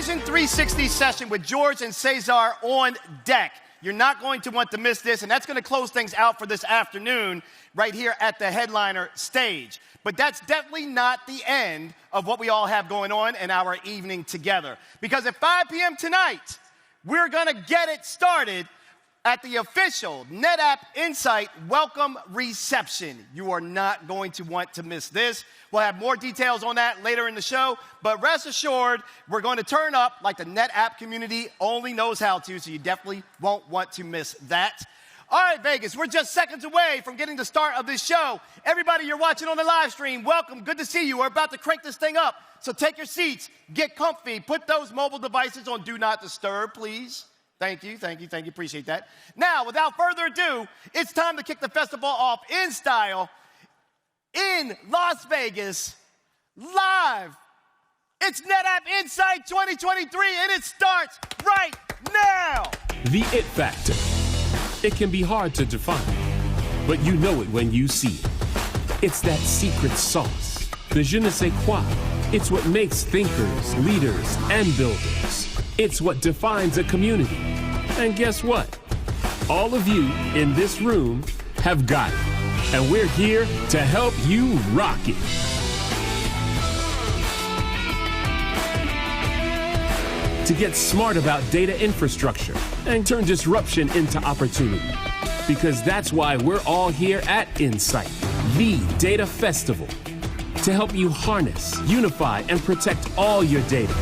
Vision 360 session with George and César on deck. You're not going to want to miss this, and that's going to close things out for this afternoon right here at the headliner stage. But that's definitely not the end of what we all have going on in our evening together. Because at 5 p.m. tonight, we're going to get it started at the official NetApp INSIGHT welcome reception. You are not going to want to miss this. We'll have more details on that later in the show, but rest assured, we're going to turn up like the NetApp community only knows how to, so you definitely won't want to miss that. All right, Vegas, we're just seconds away from getting the start of this show. Everybody you're watching on the live stream, welcome. Good to see you. We're about to crank this thing up, so take your seats, get comfy, put those mobile devices on Do Not Disturb, please. Thank you, thank you, thank you, appreciate that. Now, without further ado, it's time to kick the festival off in style, in Las Vegas, live. It's NetApp INSIGHT 2023, and it starts right now. The it factor. It can be hard to define, but you know it when you see it. It's that secret sauce, the je ne sais quoi. It's what makes thinkers, leaders, and builders. It's what defines a community. And guess what? All of you in this room have got it. And we're here to help you rock it. To get smart about data infrastructure and turn disruption into opportunity. Because that's why we're all here at INSIGHT, the data festival. To help you harness, unify, and protect all your data.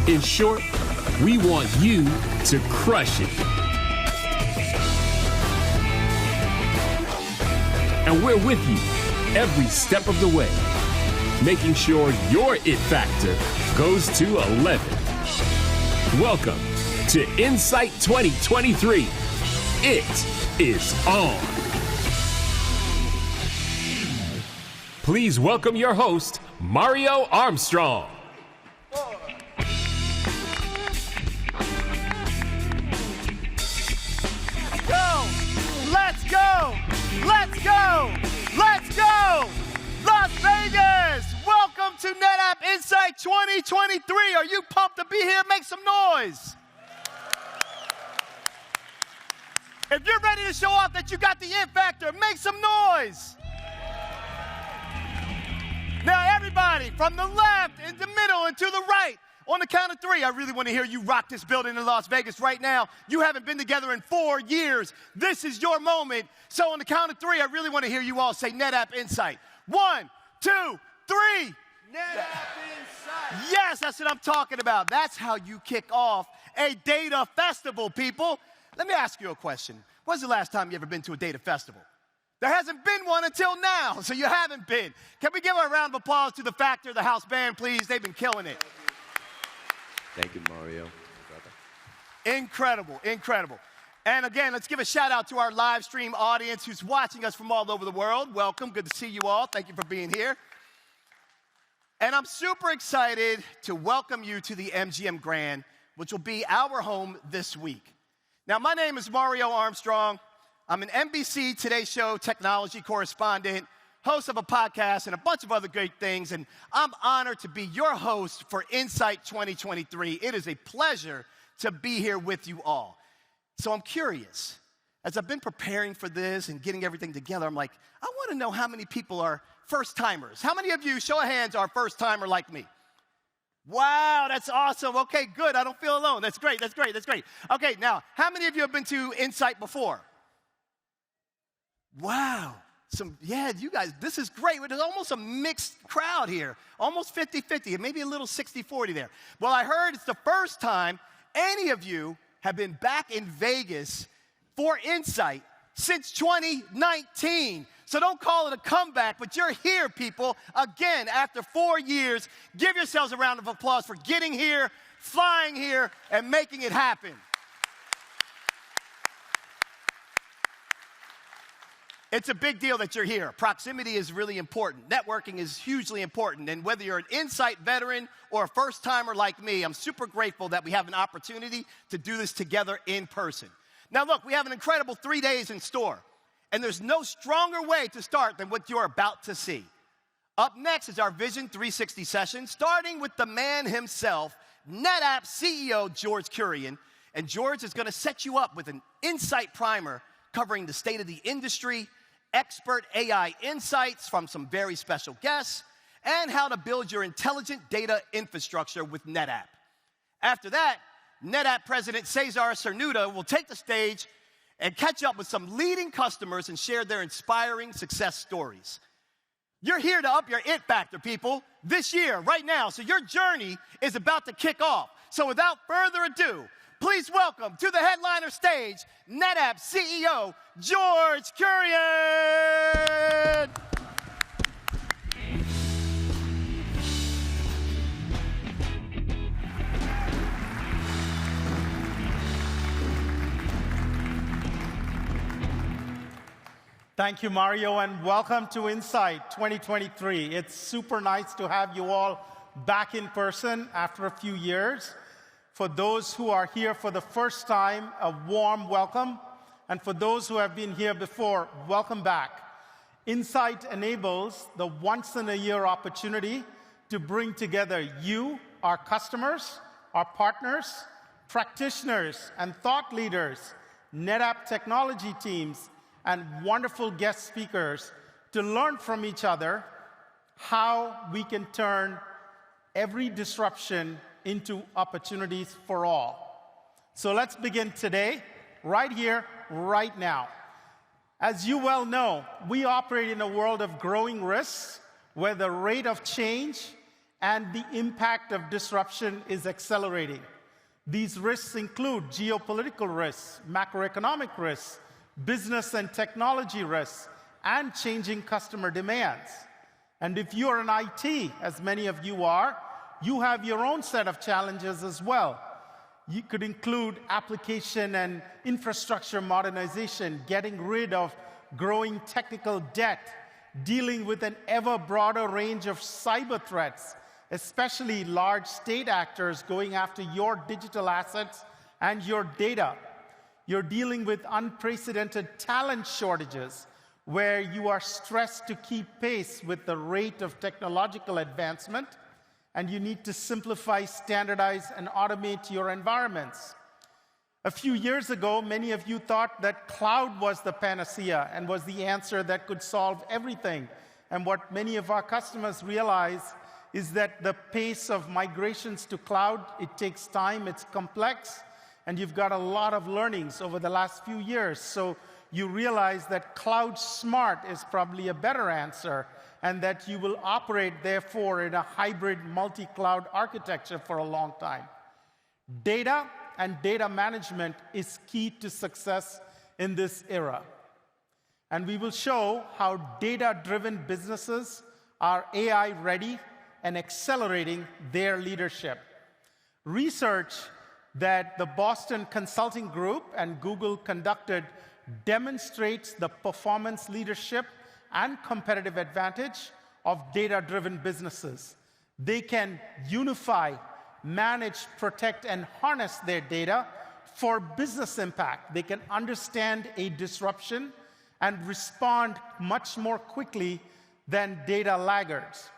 In short, we want you to crush it. And we're with you every step of the way, making sure your it factor goes to 11. Welcome to INSIGHT 2023. It is on. Please welcome your host, Mario Armstrong. Let's go! Let's go! Let's go! Las Vegas! Welcome to NetApp INSIGHT 2023. Are you pumped to be here? Make some noise. If you're ready to show off that you got the it factor, make some noise. Now everybody, from the left, in the middle, and to the right, on the count of three, I really want to hear you rock this building in Las Vegas right now. You haven't been together in 4 years. This is your moment. So on the count of three, I really want to hear you all say NetApp INSIGHT. 1, 2, 3. NetApp INSIGHT. Yes, that's what I'm talking about. That's how you kick off a data festival, people. Let me ask you a question. When's the last time you ever been to a data festival? There hasn't been one until now, so you haven't been. Can we give a round of applause to the Factor, the house band, please? They've been killing it. Thank you, Mario. Incredible, incredible. And again, let's give a shout out to our live stream audience who's watching us from all over the world. Welcome, good to see you all. Thank you for being here. And I'm super excited to welcome you to the MGM Grand, which will be our home this week. Now, my name is Mario Armstrong. I'm an NBC Today Show technology correspondent, host of a podcast, and a bunch of other great things, and I'm honored to be your host for INSIGHT 2023. It is a pleasure to be here with you all. So I'm curious, as I've been preparing for this and getting everything together, I'm like, I want to know how many people are first-timers. How many of you, show of hands, are first-timer like me? Wow, that's awesome. Okay, good. I don't feel alone. That's great, that's great, that's great. Okay, now, how many of you have been to INSIGHT before? Wow. Yeah, you guys, this is great. There's almost a mixed crowd here, almost 50-50, maybe a little 60-40 there. Well, I heard it's the first time any of you have been back in Vegas for INSIGHT since 2019. So don't call it a comeback, but you're here, people, again, after 4 years. Give yourselves a round of applause for getting here, flying here, and making it happen. It's a big deal that you're here. Proximity is really important. Networking is hugely important. And whether you're an INSIGHT veteran or a first-timer like me, I'm super grateful that we have an opportunity to do this together in person. Now, look, we have an incredible 3 days in store. And there's no stronger way to start than what you're about to see. Up next is our Vision 360 session, starting with the man himself, NetApp CEO George Kurian. And George is going to set you up with an insight primer covering the state of the industry, expert AI insights from some very special guests, and how to build your intelligent data infrastructure with NetApp. After that, NetApp President César Cernuda will take the stage and catch up with some leading customers and share their inspiring success stories. You're here to up your it factor, people, this year, right now. So your journey is about to kick off. So without further ado, please welcome to the headliner stage, NetApp CEO George Kurian. Thank you, Mario, and welcome to Insight 2023. It's super nice to have you all back in person after a few years. For those who are here for the first time, a warm welcome. And for those who have been here before, welcome back. Insight enables the once-in-a-year opportunity to bring together you, our customers, our partners, practitioners, and thought leaders, NetApp technology teams, and wonderful guest speakers to learn from each other how we can turn every disruption into opportunities for all. So let's begin today, right here, right now. As you well know, we operate in a world of growing risks where the rate of change and the impact of disruption is accelerating. These risks include geopolitical risks, macroeconomic risks, business and technology risks, and changing customer demands. And if you're in IT, as many of you are, you have your own set of challenges as well. You could include application and infrastructure modernization, getting rid of growing technical debt, dealing with an ever broader range of cyber threats, especially large state actors going after your digital assets and your data. You're dealing with unprecedented talent shortages, where you are stressed to keep pace with the rate of technological advancement, and you need to simplify, standardize, and automate your environments. A few years ago, many of you thought that cloud was the panacea and was the answer that could solve everything. And what many of our customers realize is that the pace of migrations to cloud, it takes time, it's complex, and you've got a lot of learnings over the last few years. So you realize that cloud smart is probably a better answer, and that you will operate, therefore, in a hybrid multi-cloud architecture for a long time. Data and data management is key to success in this era. And we will show how data-driven businesses are AI-ready and accelerating their leadership. Research that the Boston Consulting Group and Google conducted demonstrates the performance leadership and competitive advantage of data-driven businesses. They can unify, manage, protect, and harness their data for business impact. They can understand a disruption and respond much more quickly than data laggards.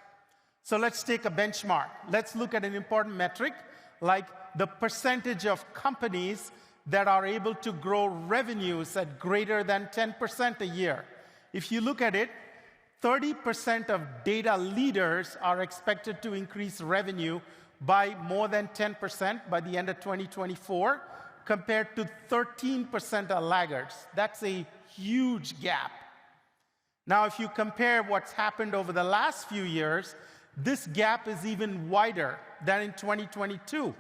So let's take a benchmark. Let's look at an important metric like the percentage of companies that are able to grow revenues at greater than 10% a year. If you look at it, 30% of data leaders are expected to increase revenue by more than 10% by the end of 2024, compared to 13% of laggards. That's a huge gap. Now, if you compare what's happened over the last few years, this gap is even wider than in 2022,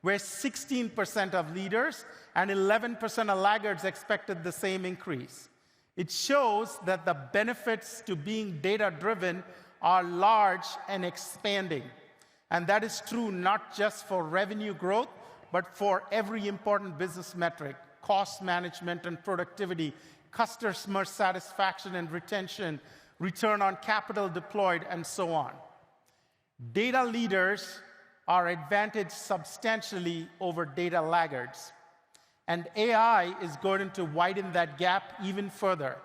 where 16% of leaders and 11% of laggards expected the same increase. It shows that the benefits to being data-driven are large and expanding. And that is true not just for revenue growth, but for every important business metric: cost management and productivity, customer satisfaction and retention, return on capital deployed, and so on. Data leaders are advantaged substantially over data laggards. And AI is going to widen that gap even further.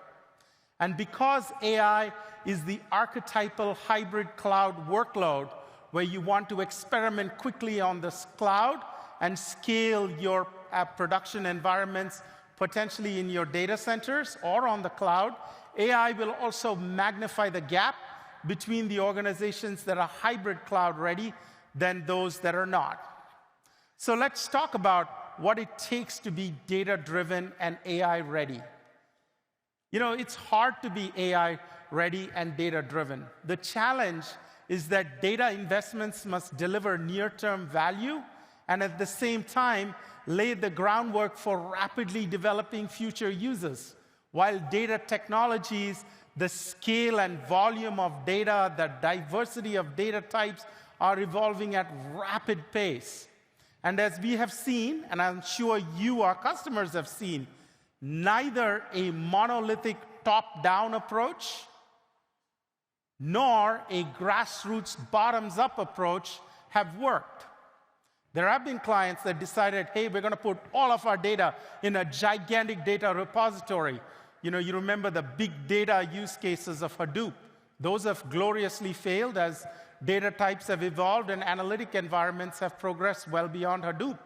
And because AI is the archetypal hybrid cloud workload where you want to experiment quickly on this cloud and scale your production environments, potentially in your data centers or on the cloud. AI will also magnify the gap between the organizations that are hybrid cloud ready than those that are not. So let's talk about what it takes to be data-driven and AI-ready. You know, it's hard to be AI-ready and data-driven. The challenge is that data investments must deliver near-term value and at the same time lay the groundwork for rapidly developing future uses, while data technologies, the scale and volume of data, the diversity of data types are evolving at rapid pace. And as we have seen, and I'm sure you, our customers, have seen, neither a monolithic top-down approach nor a grassroots bottoms-up approach have worked. There have been clients that decided, hey, we're going to put all of our data in a gigantic data repository. You know, you remember the big data use cases of Hadoop. Those have gloriously failed as data types have evolved and analytic environments have progressed well beyond Hadoop.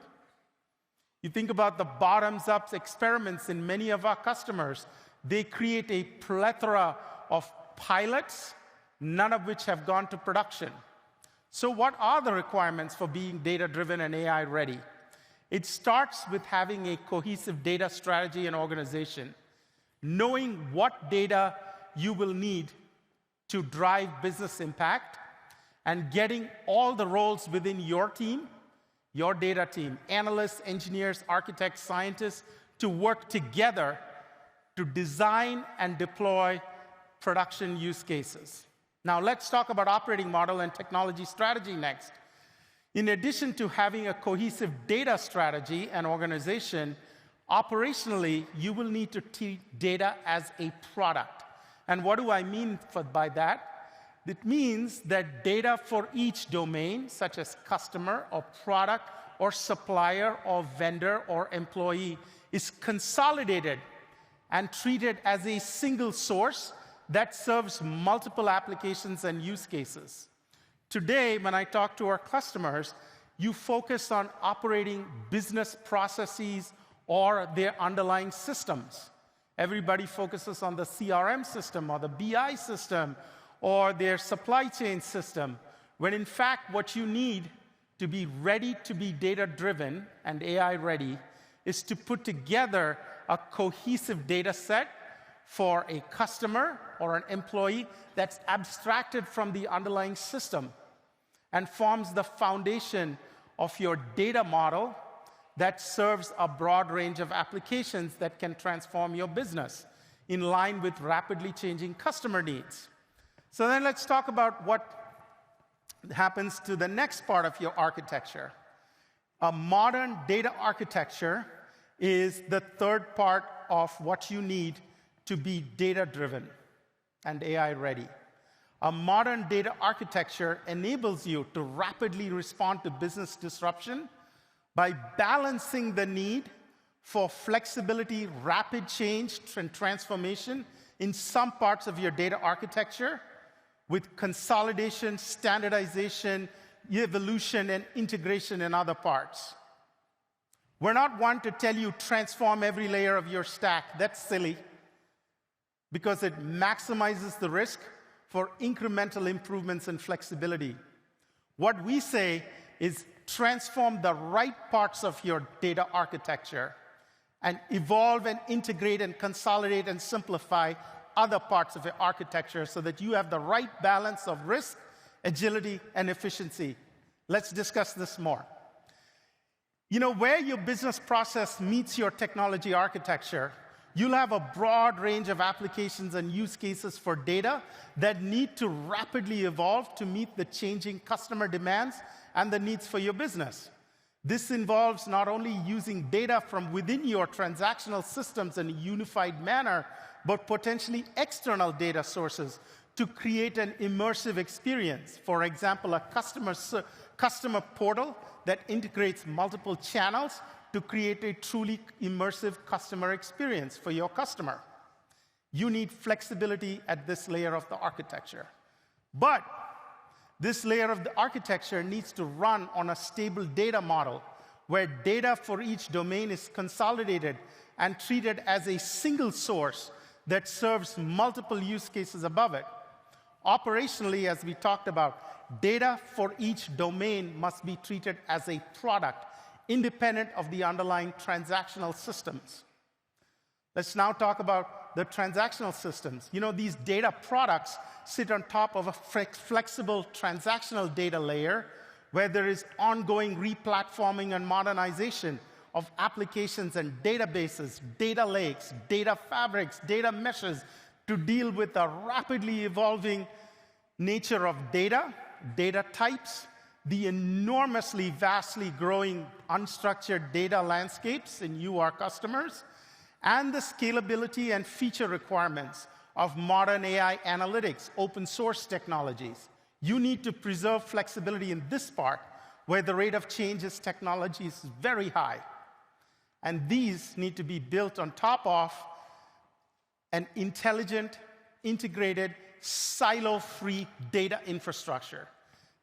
You think about the bottoms-up experiments in many of our customers. They create a plethora of pilots, none of which have gone to production. So what are the requirements for being data-driven and AI-ready? It starts with having a cohesive data strategy and organization, knowing what data you will need to drive business impact, and getting all the roles within your team, your data team, analysts, engineers, architects, scientists, to work together to design and deploy production use cases. Now let's talk about operating model and technology strategy next. In addition to having a cohesive data strategy and organization, operationally, you will need to treat data as a product. And what do I mean by that? It means that data for each domain, such as customer or product or supplier or vendor or employee, is consolidated and treated as a single source that serves multiple applications and use cases. Today, when I talk to our customers, you focus on operating business processes or their underlying systems. Everybody focuses on the CRM system or the BI system or their supply chain system, when in fact what you need to be ready to be data-driven and AI-ready is to put together a cohesive data set for a customer or an employee that's abstracted from the underlying system and forms the foundation of your data model that serves a broad range of applications that can transform your business in line with rapidly changing customer needs. So then let's talk about what happens to the next part of your architecture. A modern data architecture is the third part of what you need to be data-driven and AI-ready. A modern data architecture enables you to rapidly respond to business disruption by balancing the need for flexibility, rapid change, and transformation in some parts of your data architecture with consolidation, standardization, evolution, and integration in other parts. We're not one to tell you transform every layer of your stack. That's silly, because it maximizes the risk for incremental improvements and flexibility. What we say is transform the right parts of your data architecture and evolve and integrate and consolidate and simplify other parts of your architecture so that you have the right balance of risk, agility, and efficiency. Let's discuss this more. You know, where your business process meets your technology architecture, you'll have a broad range of applications and use cases for data that need to rapidly evolve to meet the changing customer demands and the needs for your business. This involves not only using data from within your transactional systems in a unified manner, but potentially external data sources to create an immersive experience. For example, a customer portal that integrates multiple channels to create a truly immersive customer experience for your customer. You need flexibility at this layer of the architecture. But This layer of the architecture needs to run on a stable data model where data for each domain is consolidated and treated as a single source that serves multiple use cases above it. Operationally, as we talked about, data for each domain must be treated as a product, independent of the underlying transactional systems. Let's now talk about the transactional systems. You know, these data products sit on top of a flexible transactional data layer where there is ongoing replatforming and modernization of applications and databases, data lakes, data fabrics, data meshes to deal with the rapidly evolving nature of data, data types, the enormously, vastly growing unstructured data landscapes in you, our customers, and the scalability and feature requirements of modern AI analytics, open source technologies. You need to preserve flexibility in this part where the rate of change as technology is very high. And these need to be built on top of an intelligent, integrated, silo-free data infrastructure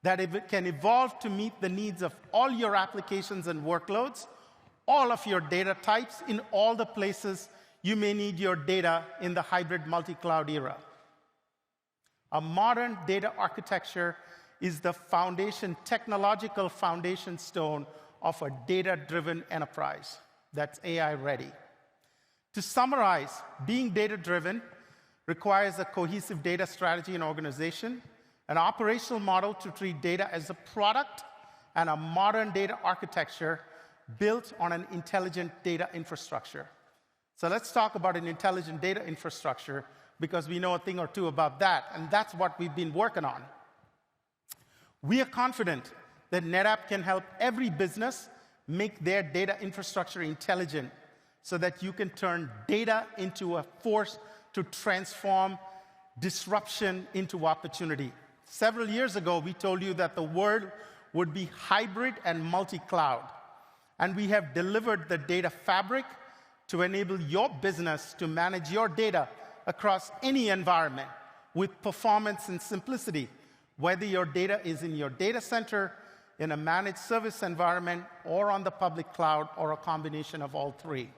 that it can evolve to meet the needs of all your applications and workloads, all of your data types in all the places you may need your data in the hybrid multi-cloud era. A modern data architecture is the foundation, technological foundation stone of a data-driven enterprise that's AI-ready. To summarize, being data-driven requires a cohesive data strategy and organization, an operational model to treat data as a product, and a modern data architecture built on an intelligent data infrastructure. So let's talk about an intelligent data infrastructure because we know a thing or two about that, and that's what we've been working on. We are confident that NetApp can help every business make their data infrastructure intelligent so that you can turn data into a force to transform disruption into opportunity. Several years ago, we told you that the world would be hybrid and multi-cloud. And we have delivered the data fabric to enable your business to manage your data across any environment with performance and simplicity, whether your data is in your data center, in a managed service environment, or on the public cloud, or a combination of all three.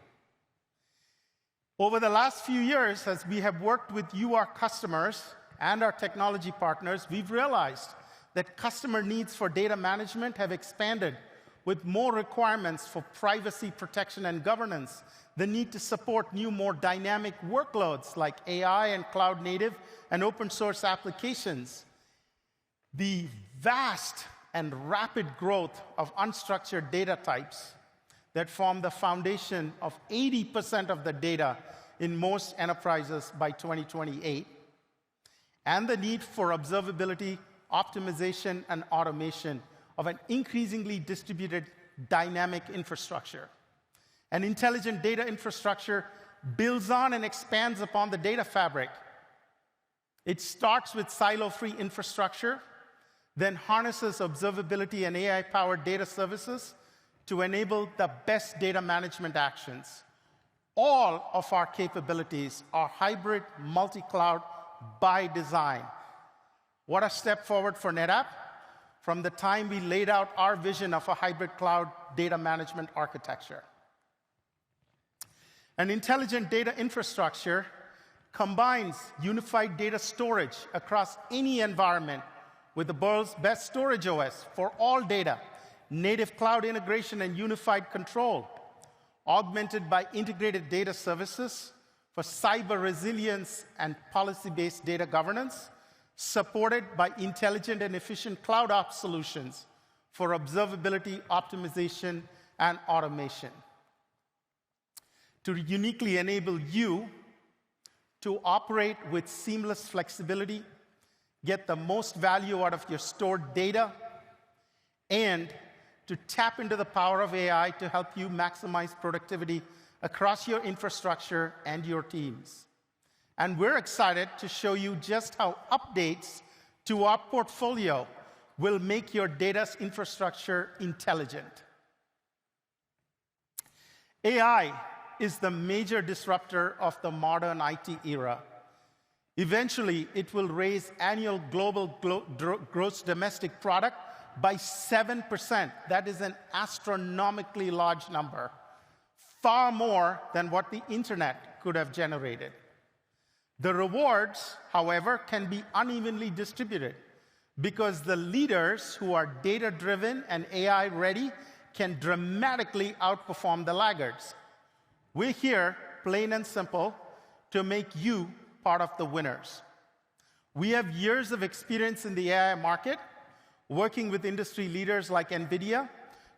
Over the last few years, as we have worked with you, our customers, and our technology partners, we've realized that customer needs for data management have expanded with more requirements for privacy protection and governance, the need to support new, more dynamic workloads like AI and cloud native and open source applications. The vast and rapid growth of unstructured data types that form the foundation of 80% of the data in most enterprises by 2028, and the need for observability, optimization, and automation of an increasingly distributed dynamic infrastructure. An intelligent data infrastructure builds on and expands upon the data fabric. It starts with silo-free infrastructure, then harnesses observability and AI-powered data services to enable the best data management actions. All of our capabilities are hybrid, multi-cloud by design. What a step forward for NetApp from the time we laid out our vision of a hybrid cloud data management architecture. An intelligent data infrastructure combines unified data storage across any environment with the world's best storage OS for all data, native cloud integration and unified control, augmented by integrated data services for cyber resilience and policy-based data governance, supported by intelligent and efficient cloud ops solutions for observability, optimization, and automation. To uniquely enable you to operate with seamless flexibility, get the most value out of your stored data, and to tap into the power of AI to help you maximize productivity across your infrastructure and your teams. And we're excited to show you just how updates to our portfolio will make your data infrastructure intelligent. AI is the major disruptor of the modern IT era. Eventually, it will raise annual global gross domestic product by 7%. That is an astronomically large number, far more than what the internet could have generated. The rewards, however, can be unevenly distributed because the leaders who are data-driven and AI-ready can dramatically outperform the laggards. We're here, plain and simple, to make you part of the winners. We have years of experience in the AI market, working with industry leaders like NVIDIA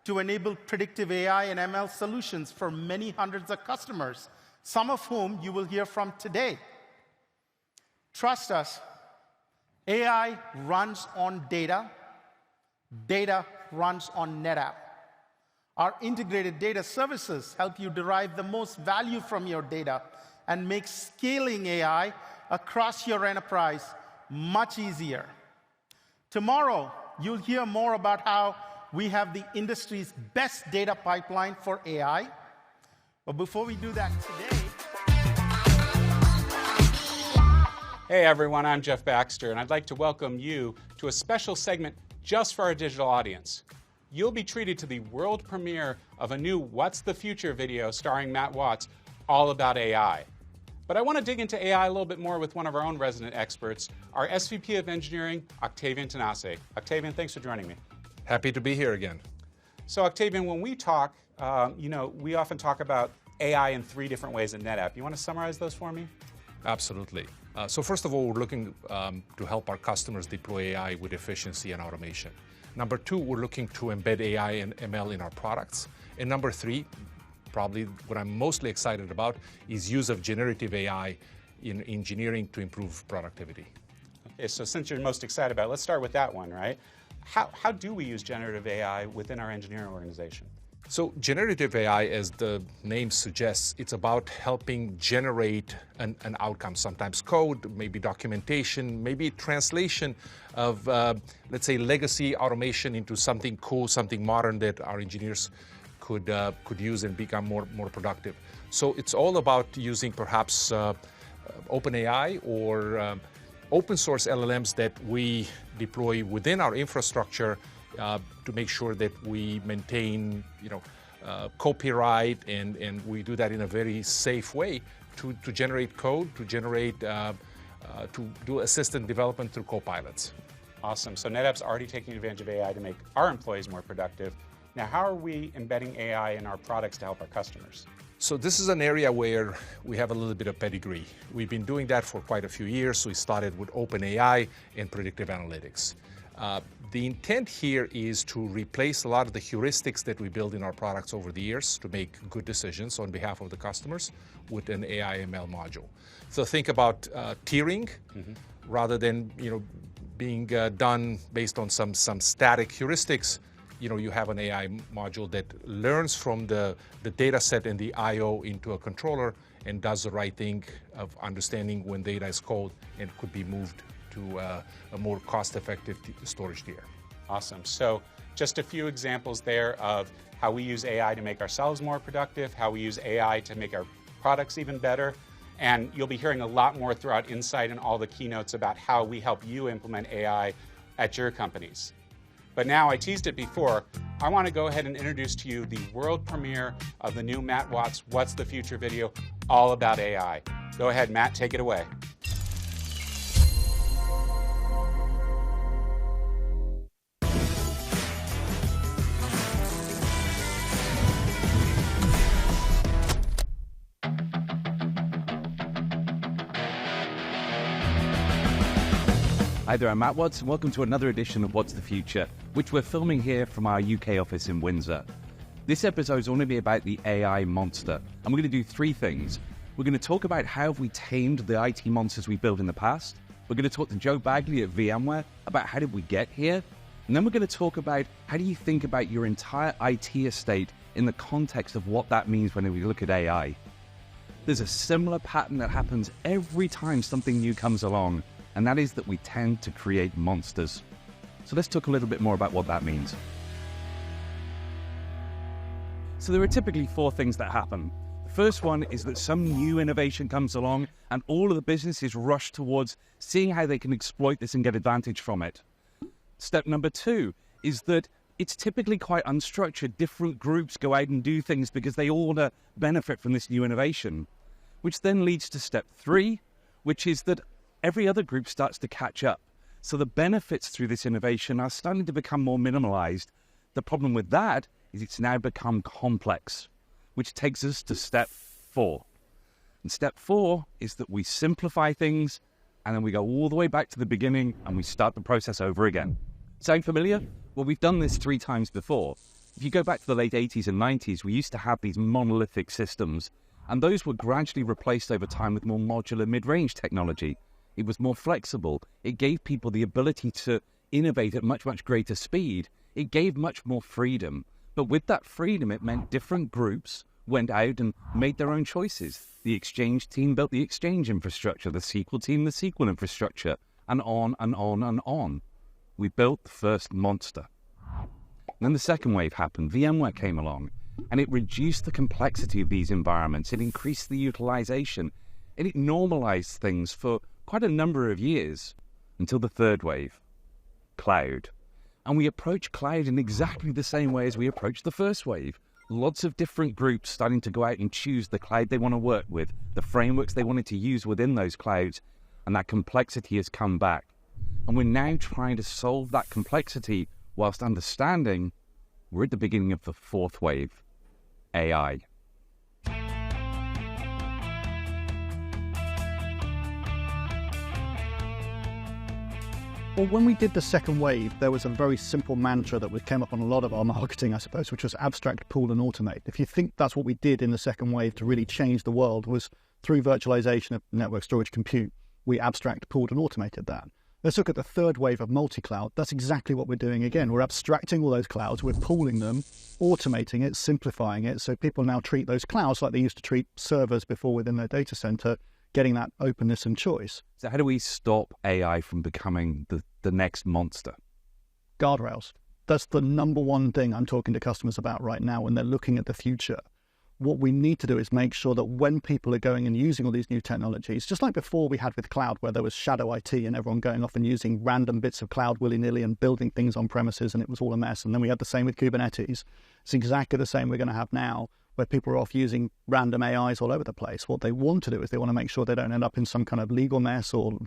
to enable predictive AI and ML solutions for many hundreds of customers, some of whom you will hear from today. Trust us, AI runs on data. Data runs on NetApp. Our integrated data services help you derive the most value from your data and make scaling AI across your enterprise much easier. Tomorrow, you'll hear more about how we have the industry's best data pipeline for AI. But before we do that today... Hey everyone, I'm Jeff Baxter, and I'd like to welcome you to a special segment just for our digital audience. You'll be treated to the world premiere of a new What's the Future video starring Matt Watts, all about AI. But I want to dig into AI a little bit more with one of our own resident experts, our SVP of Engineering, Octavian Tanase. Octavian, thanks for joining me. Happy to be here again. So Octavian, when we talk, we often talk about AI in 3 different ways at NetApp. You want to summarize those for me? Absolutely. So first of all, we're looking to help our customers deploy AI with efficiency and automation. Number 2, we're looking to embed AI and ML in our products. And number 3, probably what I'm mostly excited about, is use of generative AI in engineering to improve productivity. Okay, so since you're most excited about it, let's start with that one, right? How do we use generative AI within our engineering organization? So generative AI, as the name suggests, it's about helping generate an outcome, sometimes code, maybe documentation, maybe translation of, let's say, legacy automation into something cool, something modern that our engineers could use and become more productive. So it's all about using perhaps OpenAI or open source LLMs that we deploy within our infrastructure to make sure that we maintain, copyright, and we do that in a very safe way to generate code, to do assistant development through copilots. Awesome. So NetApp's already taking advantage of AI to make our employees more productive. Now, how are we embedding AI in our products to help our customers? So this is an area where we have a little bit of pedigree. We've been doing that for quite a few years. We started with OpenAI and predictive analytics. The intent here is to replace a lot of the heuristics that we build in our products over the years to make good decisions on behalf of the customers with an AI/ML module. So think about tiering rather than being done based on some static heuristics. You have an AI module that learns from the data set and the I/O into a controller and does the right thing of understanding when data is cold and could be moved to a more cost-effective storage tier. Awesome. So just a few examples there of how we use AI to make ourselves more productive, how we use AI to make our products even better. And you'll be hearing a lot more throughout Insight and all the keynotes about how we help you implement AI at your companies. But now, I teased it before, I want to go ahead and introduce to you the world premiere of the new Matt Watts What's the Future video, all about AI. Go ahead, Matt, take it away. Hi there, I'm Matt Watts, and welcome to another edition of What's the Future, which we're filming here from our UK office in Windsor. This episode is going to be about the AI monster, and we're going to do 3 things. We're going to talk about how we tamed the IT monsters we built in the past. We're going to talk to Joe Bagley at VMware about how did we get here. And then we're going to talk about how do you think about your entire IT estate in the context of what that means when we look at AI. There's a similar pattern that happens every time something new comes along, and that is that we tend to create monsters. So let's talk a little bit more about what that means. So there are typically 4 things that happen. First one is that some new innovation comes along and all of the businesses rush towards seeing how they can exploit this and get advantage from it. Step number 2 is that it's typically quite unstructured. Different groups go out and do things because they all want to benefit from this new innovation, which then leads to step 3, which is that every other group starts to catch up. So the benefits through this innovation are starting to become more minimalized. The problem with that is it's now become complex, which takes us to step 4. And step 4 is that we simplify things and then we go all the way back to the beginning and we start the process over again. Sound familiar? Well, we've done this 3 times before. If you go back to the late 80s and 90s, we used to have these monolithic systems, and those were gradually replaced over time with more modular mid-range technology. It was more flexible. It gave people the ability to innovate at much, much greater speed. It gave much more freedom. But with that freedom, it meant different groups went out and made their own choices. The Exchange team built the Exchange infrastructure, the SQL team, the SQL infrastructure, and on and on and on. We built the first monster. And then the second wave happened. VMware came along, and it reduced the complexity of these environments. It increased the utilization, and it normalized things for quite a number of years until the third wave, cloud. And we approach cloud in exactly the same way as we approached the first wave. Lots of different groups starting to go out and choose the cloud they want to work with, the frameworks they wanted to use within those clouds, and that complexity has come back. And we're now trying to solve that complexity whilst understanding we're at the beginning of the fourth wave, AI. Well, when we did the second wave, there was a very simple mantra that came up on a lot of our marketing, I suppose, which was abstract, pool, and automate. If you think that's what we did in the second wave to really change the world, was through virtualization of network storage compute, we abstract, pooled, and automated that. Let's look at the third wave of multi-cloud. That's exactly what we're doing again. We're abstracting all those clouds, we're pooling them, automating it, simplifying it, so people now treat those clouds like they used to treat servers before within their data center, getting that openness and choice. So how do we stop AI from becoming the next monster? Guardrails. That's the number one thing I'm talking to customers about right now when they're looking at the future. What we need to do is make sure that when people are going and using all these new technologies, just like before we had with cloud, where there was shadow IT and everyone going off and using random bits of cloud willy-nilly and building things on premises, and it was all a mess. And then we had the same with Kubernetes. It's exactly the same we're going to have now, where people are off using random AIs all over the place. What they want to do is they want to make sure they don't end up in some kind of legal mess or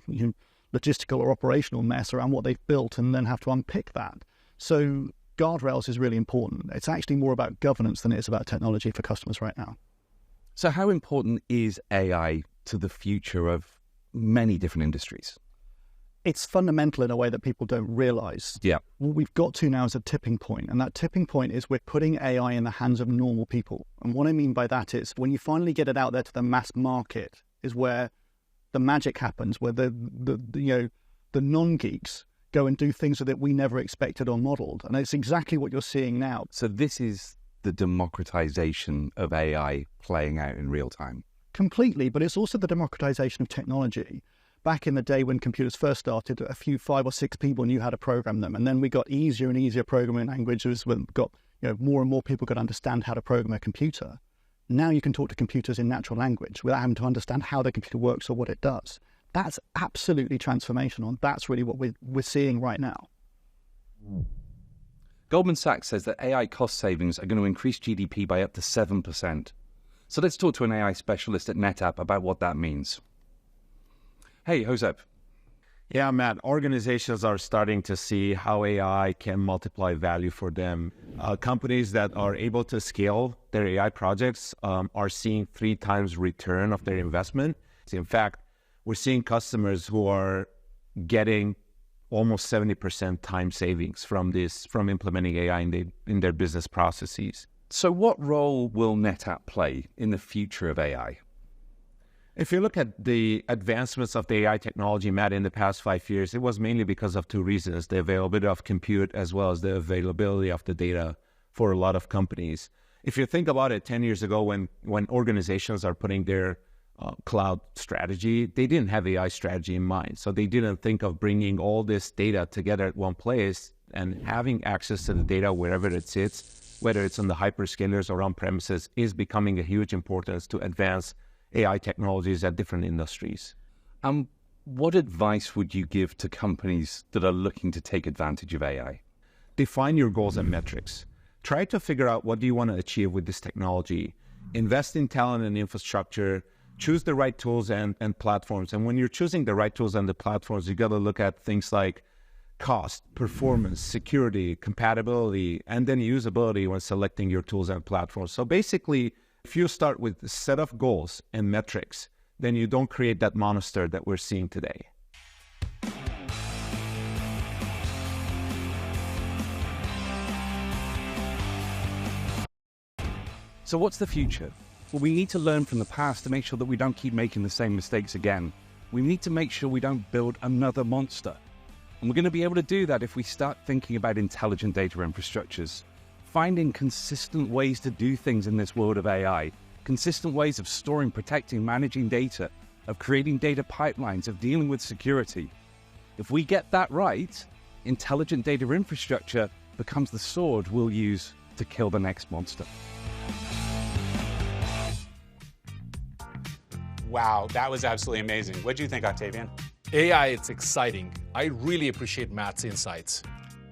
logistical or operational mess around what they've built and then have to unpick that. So guardrails is really important. It's actually more about governance than it is about technology for customers right now. So how important is AI to the future of many different industries? It's fundamental in a way that people don't realize. Yeah. What we've got to now is a tipping point, and that tipping point is we're putting AI in the hands of normal people. And what I mean by that is when you finally get it out there to the mass market is where the magic happens, where the non-geeks go and do things that we never expected or modeled. And it's exactly what you're seeing now. So this is the democratization of AI playing out in real time. Completely, but it's also the democratization of technology. Back in the day when computers first started, a few 5 or 6 people knew how to program them. And then we got easier and easier programming languages. We got more and more people could understand how to program a computer. Now you can talk to computers in natural language without having to understand how the computer works or what it does. That's absolutely transformational, and that's really what we're seeing right now. Goldman Sachs says that AI cost savings are going to increase GDP by up to 7%. So let's talk to an AI specialist at NetApp about what that means. Hey, Josep. Yeah, Matt, organizations are starting to see how AI can multiply value for them. Companies that are able to scale their AI projects are seeing 3 times return of their investment. In fact, we're seeing customers who are getting almost 70% time savings from implementing AI in their business processes. So what role will NetApp play in the future of AI? If you look at the advancements of the AI technology, Matt, in the past 5 years, it was mainly because of 2 reasons: the availability of compute as well as the availability of the data for a lot of companies. If you think about it, 10 years ago when organizations are putting their cloud strategy, they didn't have AI strategy in mind. So they didn't think of bringing all this data together at one place and having access to the data wherever it sits whether it's on the hyperscalers or on premises, is becoming a huge importance to advance AI technologies at different industries. What advice would you give to companies that are looking to take advantage of AI? Define your goals and metrics. Try to figure out what do you want to achieve with this technology. Invest in talent and infrastructure. Choose the right tools and platforms. And when you're choosing the right tools and the platforms, you got to look at things like cost, performance, security, compatibility, and then usability when selecting your tools and platforms. So basically, if you start with a set of goals and metrics, then you don't create that monster that we're seeing today. So what's the future? Well, we need to learn from the past to make sure that we don't keep making the same mistakes again. We need to make sure we don't build another monster. And we're going to be able to do that if we start thinking about intelligent data infrastructures, finding consistent ways to do things in this world of AI, consistent ways of storing, protecting, managing data, of creating data pipelines, of dealing with security. If we get that right, intelligent data infrastructure becomes the sword we'll use to kill the next monster. Wow, that was absolutely amazing. What do you think, Octavian? AI, it's exciting. I really appreciate Matt's insights.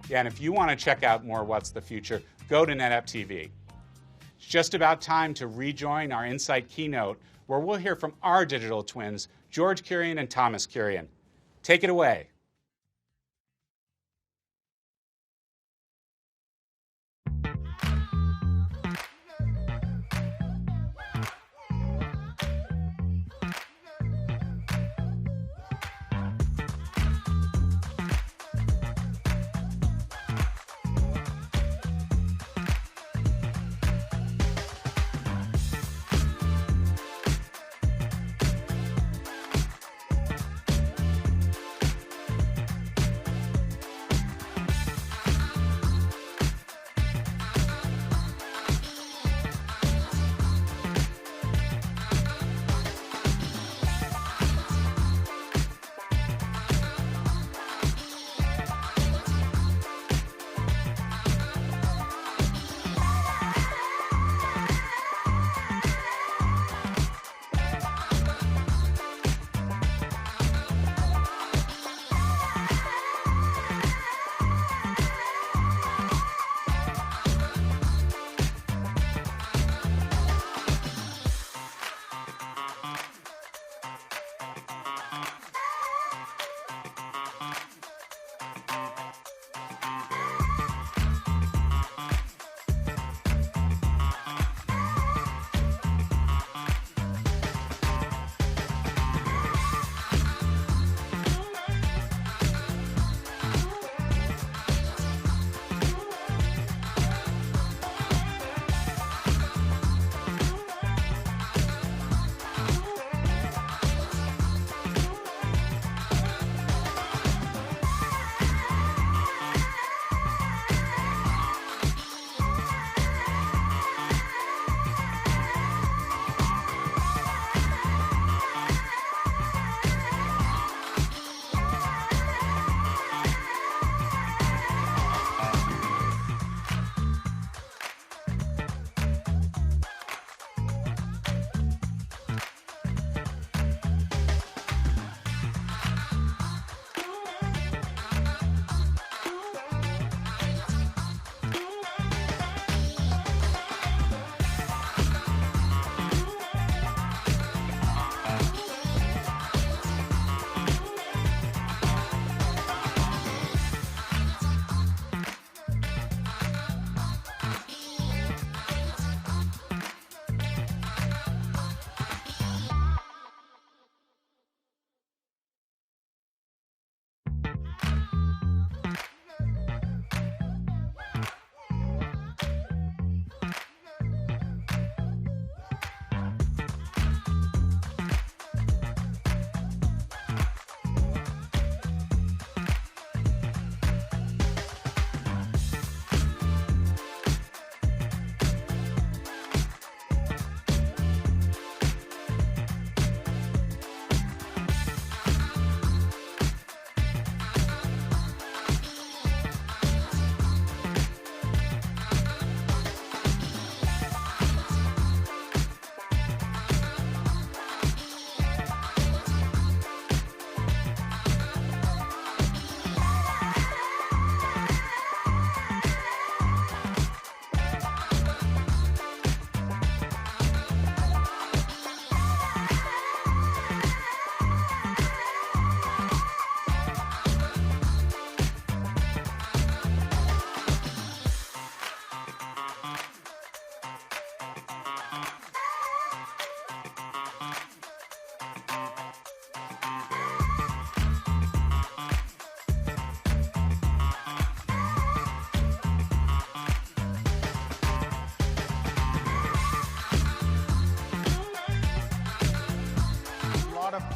Yeah, and if you want to check out more What's the Future, go to NetApp TV. It's just about time to rejoin our Insight Keynote, where we'll hear from our digital twins, George Kurian and Thomas Kurian. Take it away.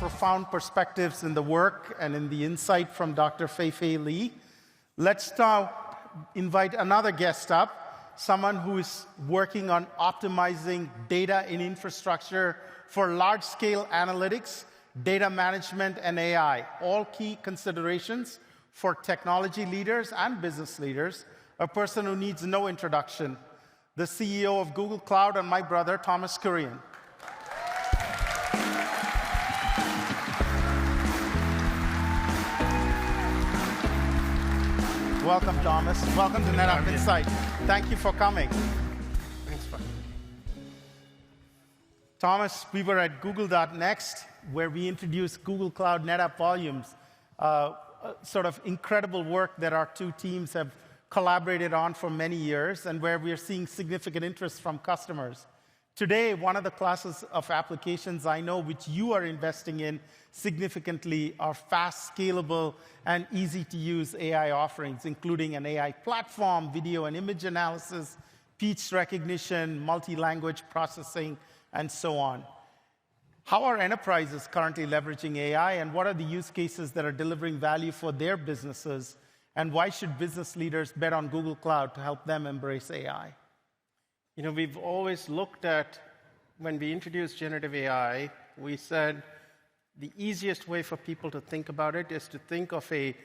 profound perspectives in the work and in the insight from Dr. Fei-Fei Li. Let's now invite another guest up, someone who is working on optimizing data in infrastructure for large-scale analytics, data management, and AI, all key considerations for technology leaders and business leaders, a person who needs no introduction, the CEO of Google Cloud and my brother, Thomas Kurian. Welcome, Thomas. Welcome to NetApp INSIGHT. Thank you for coming. Thanks, Frank. Thomas, we were at Google.next, where we introduced Google Cloud NetApp Volumes, sort of incredible work that our two teams have collaborated on for many years, and where we are seeing significant interest from customers. Today, one of the classes of applications I know which you are investing in significantly are fast, scalable, and easy-to-use AI offerings, including an AI platform, video and image analysis, speech recognition, multi-language processing, and so on. How are enterprises currently leveraging AI, and what are the use cases that are delivering value for their businesses, and why should business leaders bet on Google Cloud to help them embrace AI? You know, we've always looked at, when we introduced generative AI, we said the easiest way for people to think about it is to think of a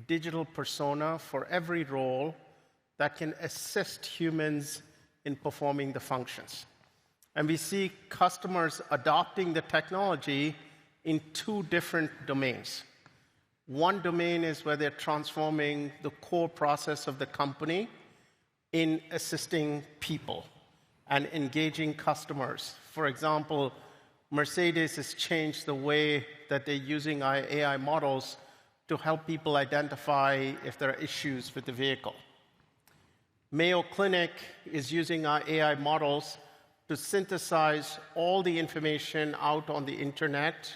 digital persona for every role that can assist humans in performing the functions. And we see customers adopting the technology in two different domains. One domain is where they're transforming the core process of the company in assisting people and engaging customers. For example, Mercedes has changed the way that they're using AI models to help people identify if there are issues with the vehicle. Mayo Clinic is using our AI models to synthesize all the information out on the internet,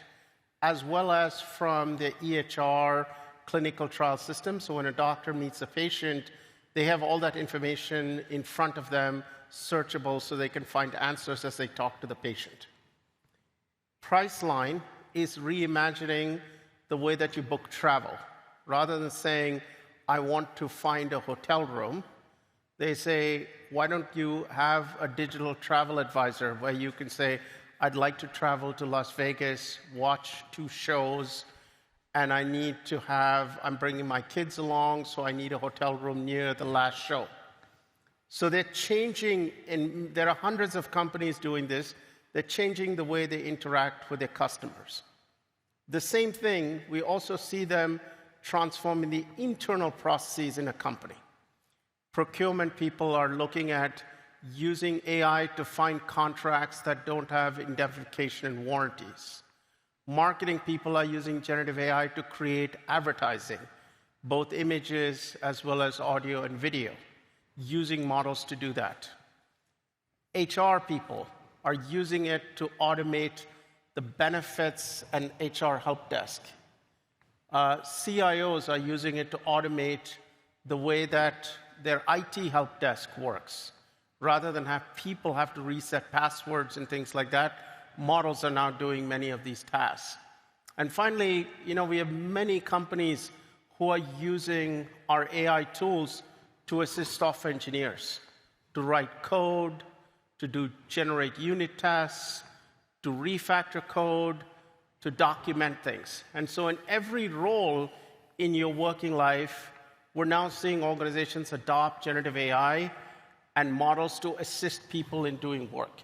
as well as from the EHR clinical trial system. So when a doctor meets a patient, they have all that information in front of them, searchable, so they can find answers as they talk to the patient. Priceline is reimagining the way that you book travel. Rather than saying, I want to find a hotel room, they say, why don't you have a digital travel advisor where you can say, I'd like to travel to Las Vegas, watch 2 shows, and I'm bringing my kids along, so I need a hotel room near the last show. So they're changing, and there are hundreds of companies doing this. They're changing the way they interact with their customers. The same thing, we also see them transforming the internal processes in a company. Procurement people are looking at using AI to find contracts that don't have indemnification and warranties. Marketing people are using generative AI to create advertising, both images as well as audio and video, using models to do that. HR people are using it to automate the benefits and HR help desk. CIOs are using it to automate the way that their IT help desk works. Rather than have people have to reset passwords and things like that, models are now doing many of these tasks. And finally, you know, we have many companies who are using our AI tools to assist software engineers, to write code, to generate unit tests, to refactor code, to document things. And so in every role in your working life, we're now seeing organizations adopt generative AI and models to assist people in doing work.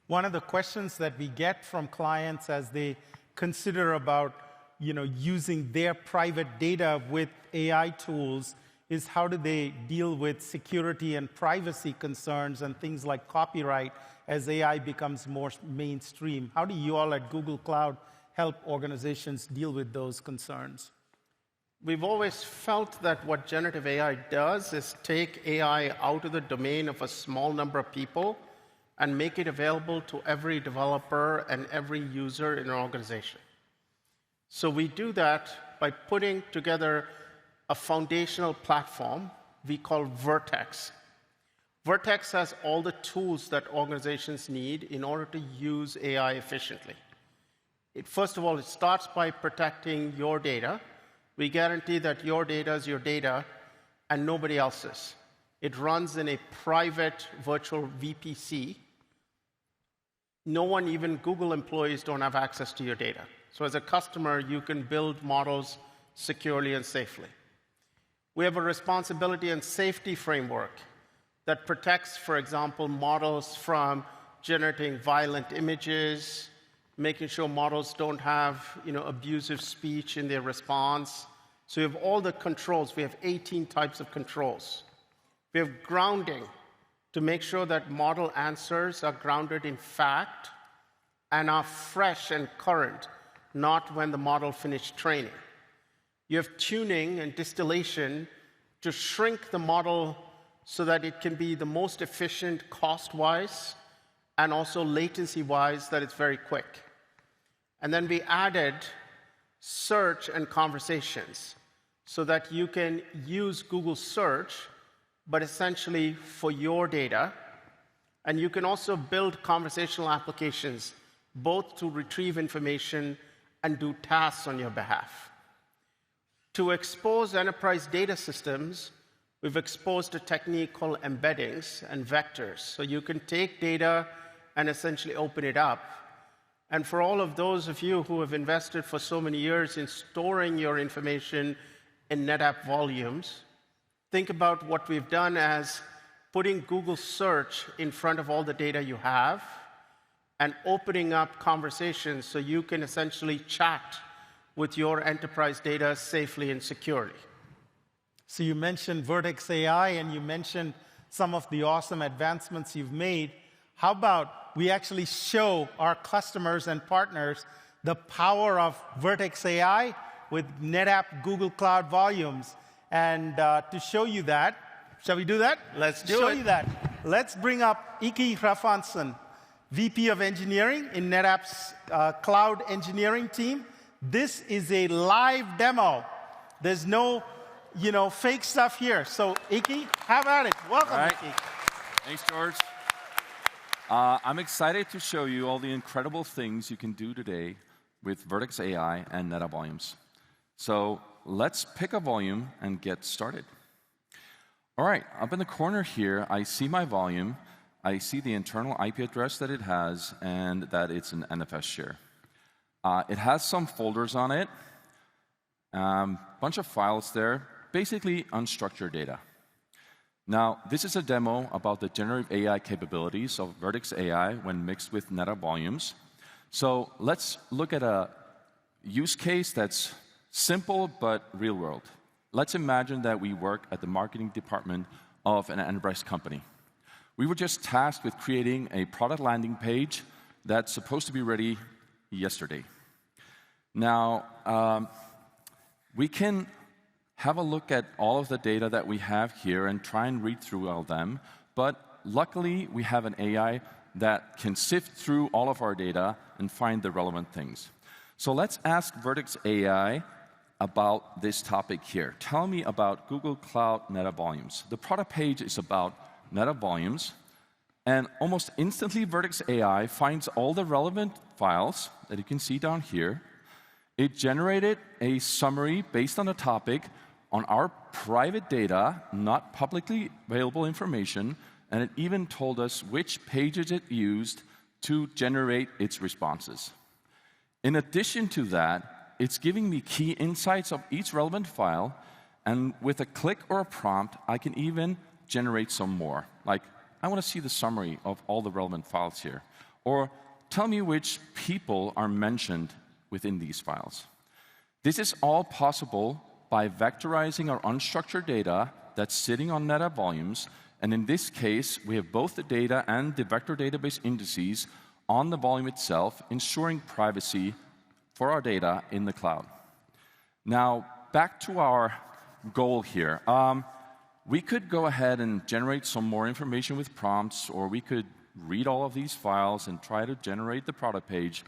One of the questions that we get from clients as they consider about, using their private data with AI tools is how do they deal with security and privacy concerns and things like copyright as AI becomes more mainstream. How do you all at Google Cloud help organizations deal with those concerns? We've always felt that what generative AI does is take AI out of the domain of a small number of people and make it available to every developer and every user in an organization. So we do that by putting together a foundational platform we call Vertex. Vertex has all the tools that organizations need in order to use AI efficiently. First of all, it starts by protecting your data. We guarantee that your data is your data and nobody else's. It runs in a private virtual VPC. No one, even Google employees, don't have access to your data. So as a customer, you can build models securely and safely. We have a responsibility and safety framework that protects, for example, models from generating violent images, making sure models don't have abusive speech in their response. So we have all the controls. We have 18 types of controls. We have grounding to make sure that model answers are grounded in fact and are fresh and current, not when the model finished training. You have tuning and distillation to shrink the model so that it can be the most efficient cost-wise and also latency-wise, that it's very quick. And then we added search and conversations so that you can use Google Search, but essentially for your data. And you can also build conversational applications, both to retrieve information and do tasks on your behalf. To expose enterprise data systems, we've exposed a technique called embeddings and vectors. So you can take data and essentially open it up. And for all of those of you who have invested for so many years in storing your information in NetApp volumes, think about what we've done as putting Google Search in front of all the data you have and opening up conversations so you can essentially chat with your enterprise data safely and securely. So you mentioned Vertex AI, and you mentioned some of the awesome advancements you've made. How about we actually show our customers and partners the power of Vertex AI with NetApp Google Cloud Volumes? And to show you that, shall we do that? Let's do it. Show you that. Let's bring up Iki Rafanson, VP of Engineering in NetApp's Cloud Engineering team. This is a live demo. There's no, fake stuff here. So, Iki, have at it. Welcome, Iki. Thanks, George. I'm excited to show you all the incredible things you can do today with Vertex AI and NetApp Volumes. So let's pick a volume and get started. All right, up in the corner here, I see my volume. I see the internal IP address that it has and that it's an NFS share. It has some folders on it, bunch of files there, basically unstructured data. Now, this is a demo about the generative AI capabilities of Vertex AI when mixed with NetApp Volumes. So let's look at a use case that's simple but real world. Let's imagine that we work at the marketing department of an enterprise company. We were just tasked with creating a product landing page that's supposed to be ready yesterday. Now, we can have a look at all of the data that we have here and try and read through all of them, but luckily we have an AI that can sift through all of our data and find the relevant things. So let's ask Vertex AI about this topic here. Tell me about Google Cloud NetApp Volumes. The product page is about NetApp Volumes, and almost instantly Vertex AI finds all the relevant files that you can see down here. It generated a summary based on the topic on our private data, not publicly available information, and it even told us which pages it used to generate its responses. In addition to that, it's giving me key insights of each relevant file, and with a click or a prompt, I can even generate some more. Like, I want to see the summary of all the relevant files here. Or tell me which people are mentioned within these files. This is all possible by vectorizing our unstructured data that's sitting on NetApp Volumes, and in this case, we have both the data and the vector database indices on the volume itself, ensuring privacy for our data in the cloud. Now, back to our goal here. We could go ahead and generate some more information with prompts, or we could read all of these files and try to generate the product page,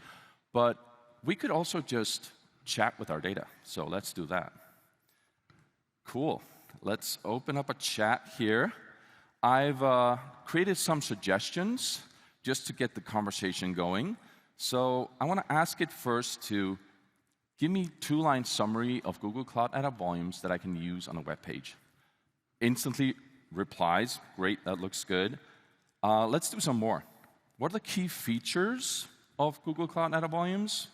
but we could also just chat with our data. So let's do that. Cool. Let's open up a chat here. I've created some suggestions just to get the conversation going. So I want to ask it first to give me two-line summary of Google Cloud NetApp volumes that I can use on a web page. Instantly replies, great, that looks good. Let's do some more. What are the key features of Google Cloud NetApp volumes?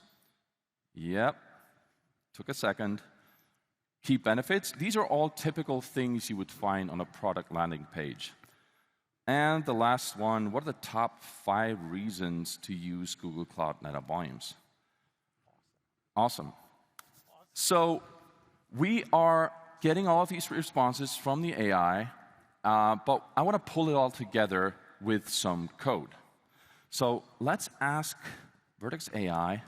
Yep, took a second. Key benefits, these are all typical things you would find on a product landing page. And the last one, what are the top 5 reasons to use Google Cloud NetApp volumes? Awesome. So we are getting all of these responses from the AI, but I want to pull it all together with some code. So let's ask Vertex AI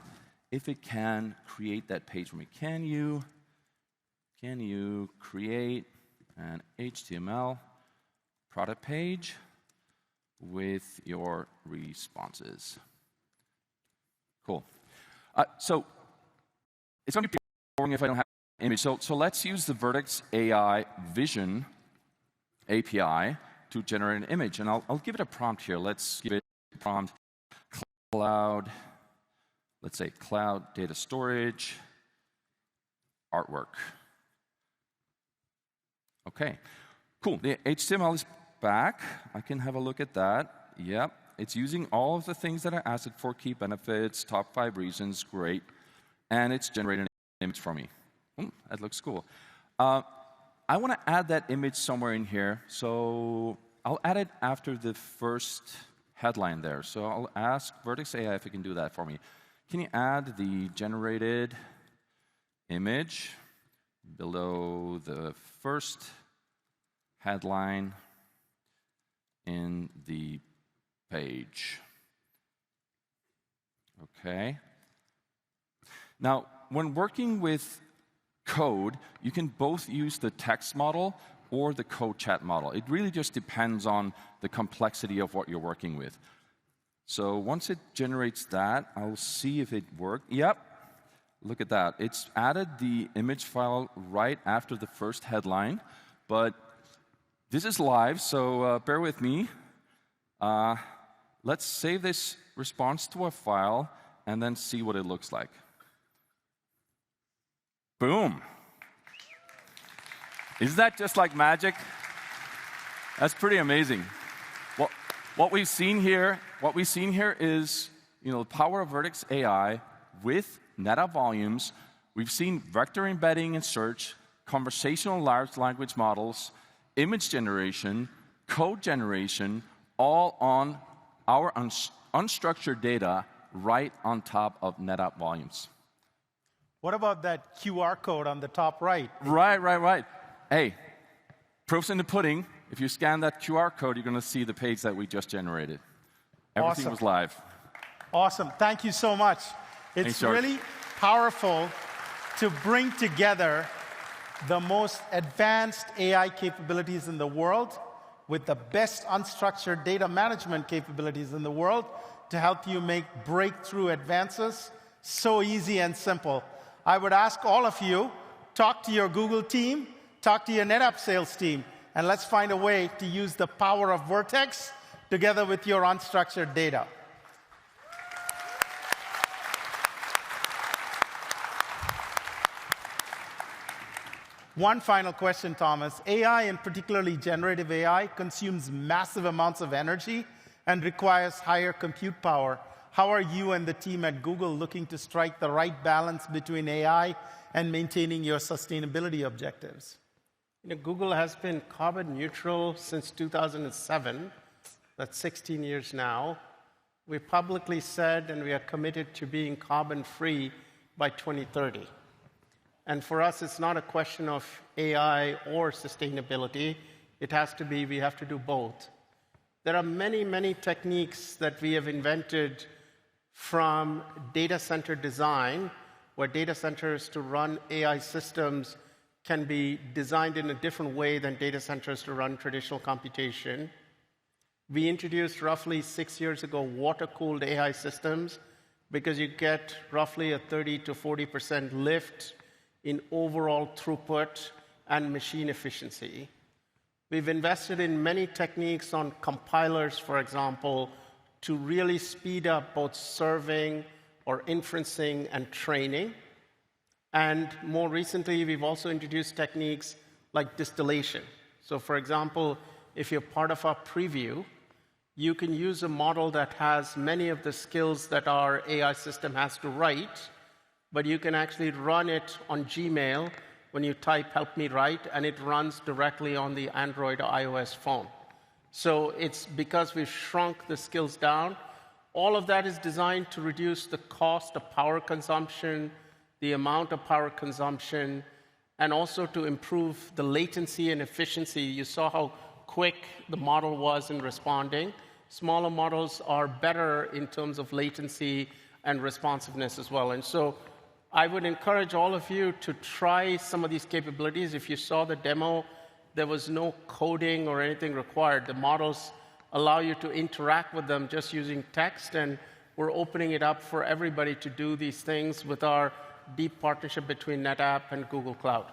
if it can create that page for me. Can you create an HTML product page with your responses? Cool. So it's going to be boring if I don't have an image. So let's use the Vertex AI Vision API to generate an image. And I'll give it a prompt here. Let's give it a prompt cloud, let's say cloud data storage, artwork. OK, cool. The HTML is back. I can have a look at that. Yep, it's using all of the things that I asked it for, key benefits, top 5 reasons, great. And it's generating an image for me. That looks cool. I want to add that image somewhere in here. So I'll add it after the first headline there. So I'll ask Vertex AI if it can do that for me. Can you add the generated image below the first headline in the page? OK. Now, when working with code, you can both use the text model or the code chat model. It really just depends on the complexity of what you're working with. So once it generates that, I'll see if it worked. Yep, look at that. It's added the image file right after the first headline, but this is live, so bear with me. Let's save this response to a file and then see what it looks like. Boom. Isn't that just like magic? That's pretty amazing. What we've seen here is, the power of Vertex AI with NetApp volumes. We've seen vector embedding and search, conversational large language models, image generation, code generation, all on our unstructured data right on top of NetApp volumes. What about that QR code on the top right? Right. Hey, proof's in the pudding. If you scan that QR code, you're going to see the page that we just generated. Everything was live. Awesome. Thank you so much. It's really powerful to bring together the most advanced AI capabilities in the world with the best unstructured data management capabilities in the world to help you make breakthrough advances so easy and simple. I would ask all of you, talk to your Google team, talk to your NetApp sales team, and let's find a way to use the power of Vertex together with your unstructured data. One final question, Thomas. AI, and particularly generative AI, consumes massive amounts of energy and requires higher compute power. How are you and the team at Google looking to strike the right balance between AI and maintaining your sustainability objectives? Google has been carbon neutral since 2007. That's 16 years now. We publicly said, and we are committed to being carbon-free by 2030. And for us, it's not a question of AI or sustainability. It has to be, we have to do both. There are many, many techniques that we have invented from data center design, where data centers to run AI systems can be designed in a different way than data centers to run traditional computation. We introduced roughly 6 years ago water-cooled AI systems because you get roughly a 30 to 40% lift in overall throughput and machine efficiency. We've invested in many techniques on compilers, for example, to really speed up both serving or inferencing and training. And more recently, we've also introduced techniques like distillation. So for example, if you're part of our preview, you can use a model that has many of the skills that our AI system has to write, but you can actually run it on Gmail when you type "help me write," and it runs directly on the Android or iOS phone. So it's because we've shrunk the skills down. All of that is designed to reduce the cost of power consumption, the amount of power consumption, and also to improve the latency and efficiency. You saw how quick the model was in responding. Smaller models are better in terms of latency and responsiveness as well. And so I would encourage all of you to try some of these capabilities. If you saw the demo, there was no coding or anything required. The models allow you to interact with them just using text, and we're opening it up for everybody to do these things with our deep partnership between NetApp and Google Cloud.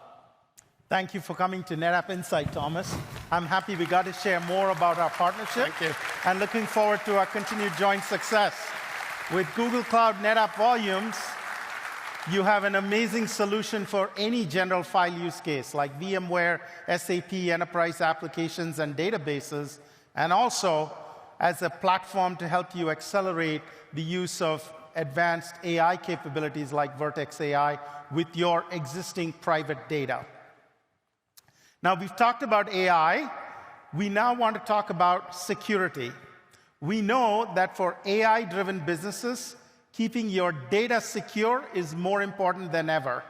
Thank you for coming to NetApp INSIGHT, Thomas. I'm happy we got to share more about our partnership. Thank you. And looking forward to our continued joint success. With Google Cloud NetApp Volumes, you have an amazing solution for any general file use case, like VMware, SAP, enterprise applications, and databases, and also as a platform to help you accelerate the use of advanced AI capabilities like Vertex AI with your existing private data. Now, we've talked about AI. We now want to talk about security. We know that for AI-driven businesses, keeping your data secure is more important than ever.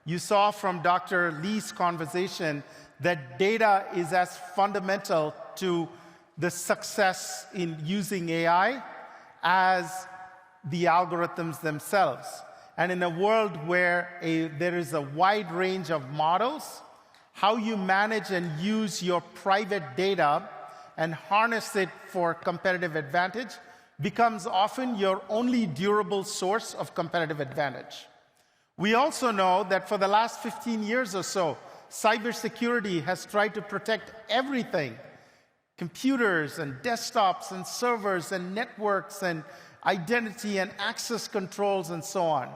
You saw from Dr. Lee's conversation that data is as fundamental to the success in using AI as the algorithms themselves. And in a world where there is a wide range of models, how you manage and use your private data and harness it for competitive advantage becomes often your only durable source of competitive advantage. We also know that for the last 15 years or so, cybersecurity has tried to protect everything: computers and desktops and servers and networks and identity and access controls and so on.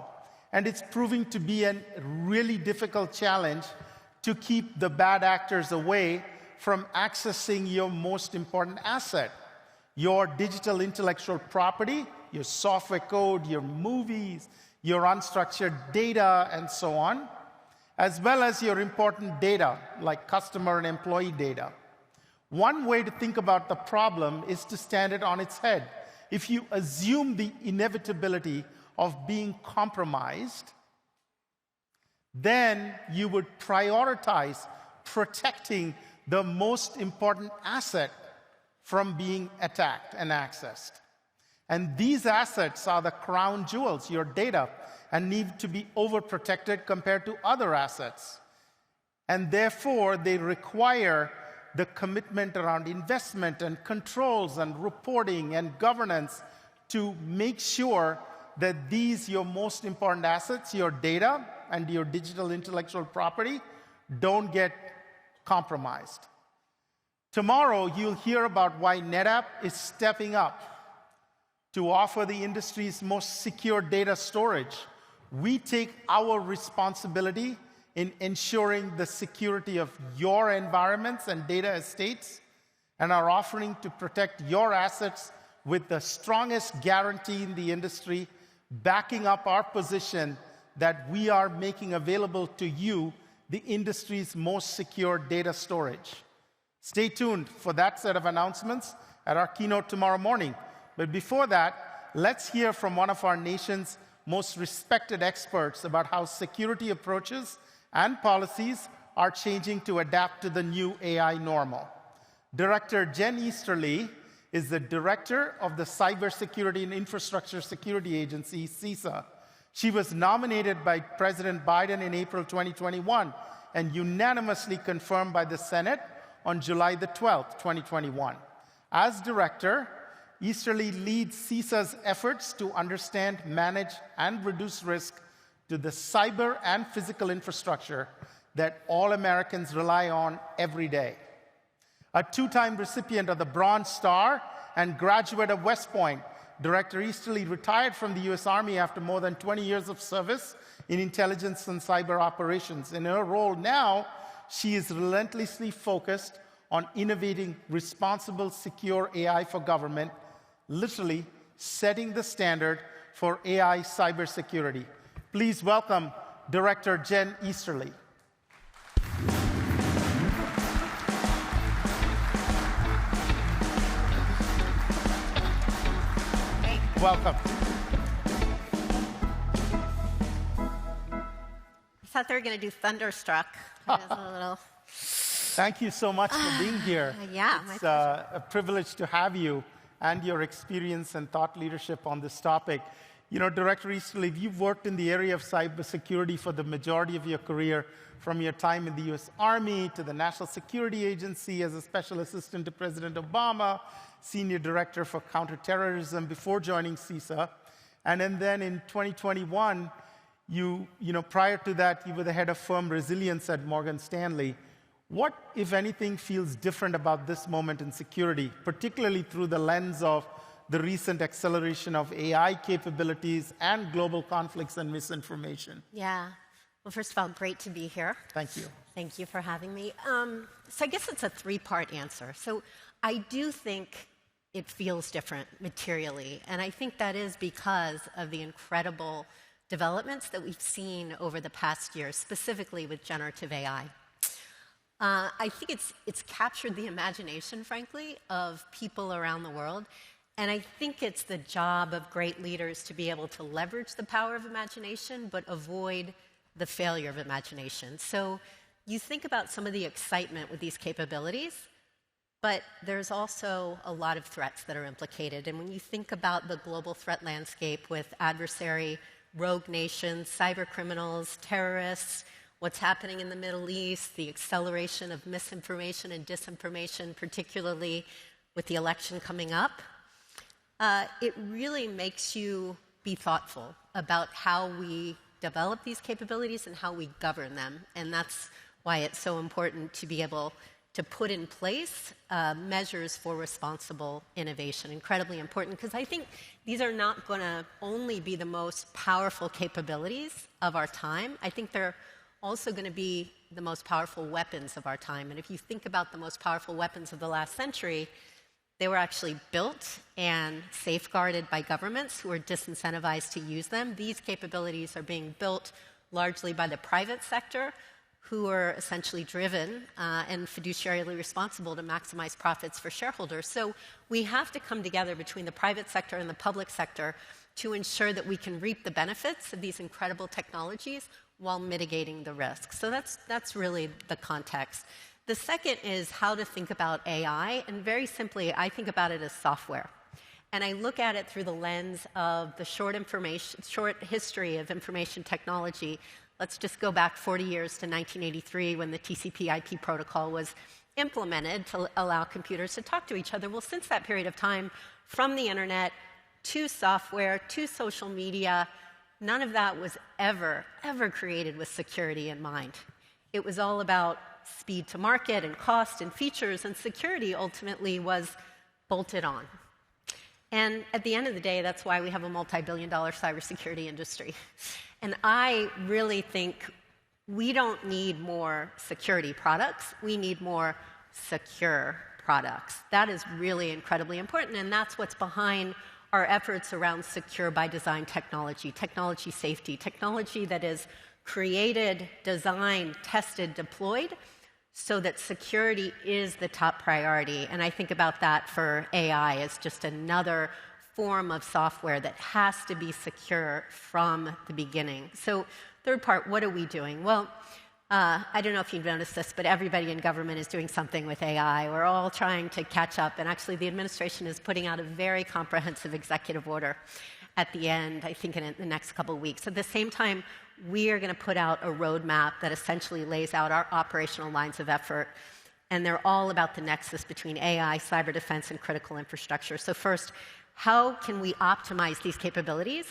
And it's proving to be a really difficult challenge to keep the bad actors away from accessing your most important asset, your digital intellectual property, your software code, your movies, your unstructured data, and so on, as well as your important data, like customer and employee data. One way to think about the problem is to stand it on its head. If you assume the inevitability of being compromised, then you would prioritize protecting the most important asset from being attacked and accessed. And these assets are the crown jewels, your data, and need to be overprotected compared to other assets. And therefore, they require the commitment around investment and controls and reporting and governance to make sure that these, your most important assets, your data and your digital intellectual property, don't get compromised. Tomorrow, you'll hear about why NetApp is stepping up to offer the industry's most secure data storage. We take our responsibility in ensuring the security of your environments and data estates, and are offering to protect your assets with the strongest guarantee in the industry, backing up our position that we are making available to you the industry's most secure data storage. Stay tuned for that set of announcements at our keynote tomorrow morning. But before that, let's hear from one of our nation's most respected experts about how security approaches and policies are changing to adapt to the new AI normal. Director Jen Easterly is the director of the Cybersecurity and Infrastructure Security Agency, CISA. She was nominated by President Biden in April 2021 and unanimously confirmed by the Senate on July the 12th, 2021. As director, Easterly leads CISA's efforts to understand, manage, and reduce risk to the cyber and physical infrastructure that all Americans rely on every day. A two-time recipient of the Bronze Star and graduate of West Point. Director Easterly retired from the U.S. Army after more than 20 years of service in intelligence and cyber operations. In her role now, she is relentlessly focused on innovating responsible, secure AI for government, literally setting the standard for AI cybersecurity. Please welcome Director Jen Easterly. Hey. Welcome. I thought they were going to do Thunderstruck. I was a little... Thank you so much for being here. Yeah, it's a privilege to have you and your experience and thought leadership on this topic. You know, Director Easterly, you've worked in the area of cybersecurity for the majority of your career, from your time in the U.S. Army to the National Security Agency as a special assistant to President Obama, senior director for counterterrorism before joining CISA. And then in 2021, prior to that, you were the head of firm resilience at Morgan Stanley. What, if anything, feels different about this moment in security, particularly through the lens of the recent acceleration of AI capabilities and global conflicts and misinformation? Yeah. Well, first of all, great to be here. Thank you. Thank you for having me. So I guess it's a three-part answer. So I do think it feels different materially, and I think that is because of the incredible developments that we've seen over the past year, specifically with generative AI. I think it's captured the imagination, frankly, of people around the world. And I think it's the job of great leaders to be able to leverage the power of imagination, but avoid the failure of imagination. So you think about some of the excitement with these capabilities, but there's also a lot of threats that are implicated. And when you think about the global threat landscape with adversary, rogue nations, cyber criminals, terrorists, what's happening in the Middle East, the acceleration of misinformation and disinformation, particularly with the election coming up, it really makes you be thoughtful about how we develop these capabilities and how we govern them. And that's why it's so important to be able to put in place measures for responsible innovation. Incredibly important, because I think these are not going to only be the most powerful capabilities of our time. I think they're also going to be the most powerful weapons of our time. And if you think about the most powerful weapons of the last century, they were actually built and safeguarded by governments who are disincentivized to use them. These capabilities are being built largely by the private sector, who are essentially driven and fiduciarily responsible to maximize profits for shareholders. So we have to come together between the private sector and the public sector to ensure that we can reap the benefits of these incredible technologies while mitigating the risks. So that's really the context. The second is how to think about AI, and very simply, I think about it as software. And I look at it through the lens of the short history of information technology. Let's just go back 40 years to 1983 when the TCP/IP protocol was implemented to allow computers to talk to each other. Well, since that period of time, from the internet to software to social media, none of that was ever created with security in mind. It was all about speed to market and cost and features, and security ultimately was bolted on. And at the end of the day, that's why we have a multi-billion-dollar cybersecurity industry. And I really think we don't need more security products. We need more secure products. That is really incredibly important, and that's what's behind our efforts around secure by design technology, technology safety, technology that is created, designed, tested, deployed, so that security is the top priority. And I think about that for AI as just another form of software that has to be secure from the beginning. So third part, what are we doing? Well, I don't know if you've noticed this, but everybody in government is doing something with AI. We're all trying to catch up, and actually the administration is putting out a very comprehensive executive order at the end, I think in the next couple of weeks. At the same time, we are going to put out a roadmap that essentially lays out our operational lines of effort, and they're all about the nexus between AI, cyber defense, and critical infrastructure. So first, how can we optimize these capabilities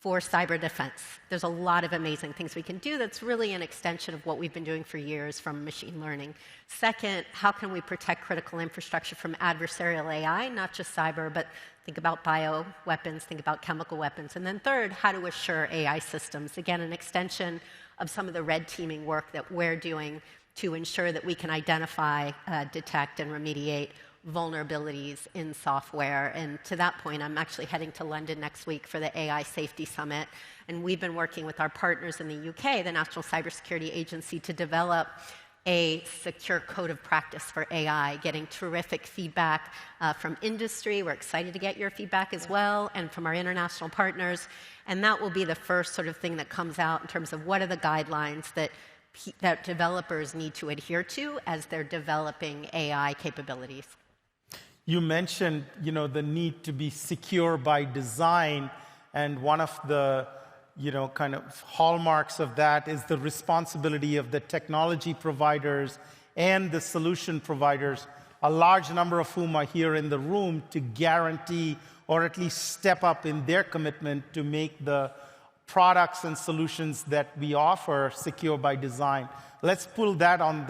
for cyber defense. There's a lot of amazing things we can do that's really an extension of what we've been doing for years from machine learning. Second, how can we protect critical infrastructure from adversarial AI, not just cyber, but think about bioweapons, think about chemical weapons. And then third, how to assure AI systems. Again, an extension of some of the red teaming work that we're doing to ensure that we can identify, detect, and remediate vulnerabilities in software. And to that point, I'm actually heading to London next week for the AI Safety Summit. And we've been working with our partners in the UK, the National Cybersecurity Agency, to develop a secure code of practice for AI, getting terrific feedback from industry. We're excited to get your feedback as well, and from our international partners. And that will be the first sort of thing that comes out in terms of what are the guidelines that developers need to adhere to as they're developing AI capabilities. You mentioned, the need to be secure by design, and one of the, kind of hallmarks of that is the responsibility of the technology providers and the solution providers, a large number of whom are here in the room, to guarantee or at least step up in their commitment to make the products and solutions that we offer secure by design. Let's pull on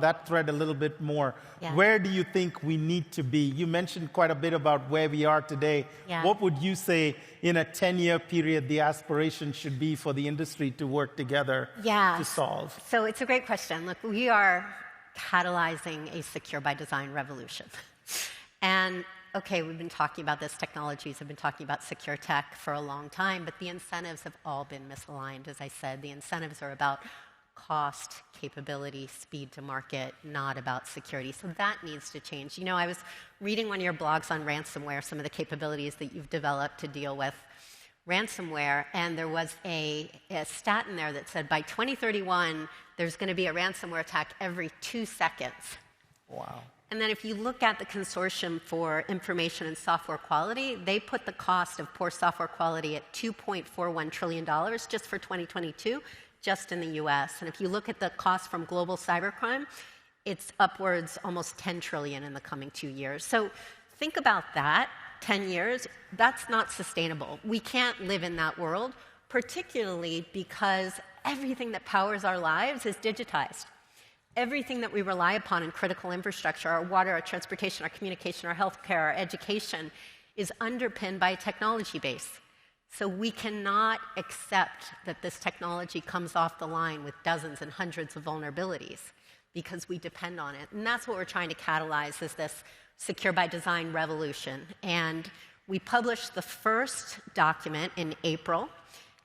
that thread a little bit more. Yeah. Where do you think we need to be? You mentioned quite a bit about where we are today. Yeah. What would you say in a 10-year period the aspiration should be for the industry to work together to solve? So it's a great question. Look, we are catalyzing a secure by design revolution. And okay, we've been talking about this, technologies have been talking about secure tech for a long time, but the incentives have all been misaligned. As I said, the incentives are about cost, capability, speed to market, not about security. So that needs to change. I was reading one of your blogs on ransomware, some of the capabilities that you've developed to deal with ransomware, and there was a stat in there that said by 2031, there's going to be a ransomware attack every 2 seconds. Wow. And then if you look at the Consortium for Information and Software Quality, they put the cost of poor software quality at $2.41 trillion just for 2022, just in the US. And if you look at the cost from global cybercrime, it's upwards almost $10 trillion in the coming 2 years. So think about that, 10 years, that's not sustainable. We can't live in that world, particularly because everything that powers our lives is digitized. Everything that we rely upon in critical infrastructure, our water, our transportation, our communication, our healthcare, our education, is underpinned by a technology base. So we cannot accept that this technology comes off the line with dozens and hundreds of vulnerabilities because we depend on it. And that's what we're trying to catalyze, is this secure by design revolution. And we published the first document in April.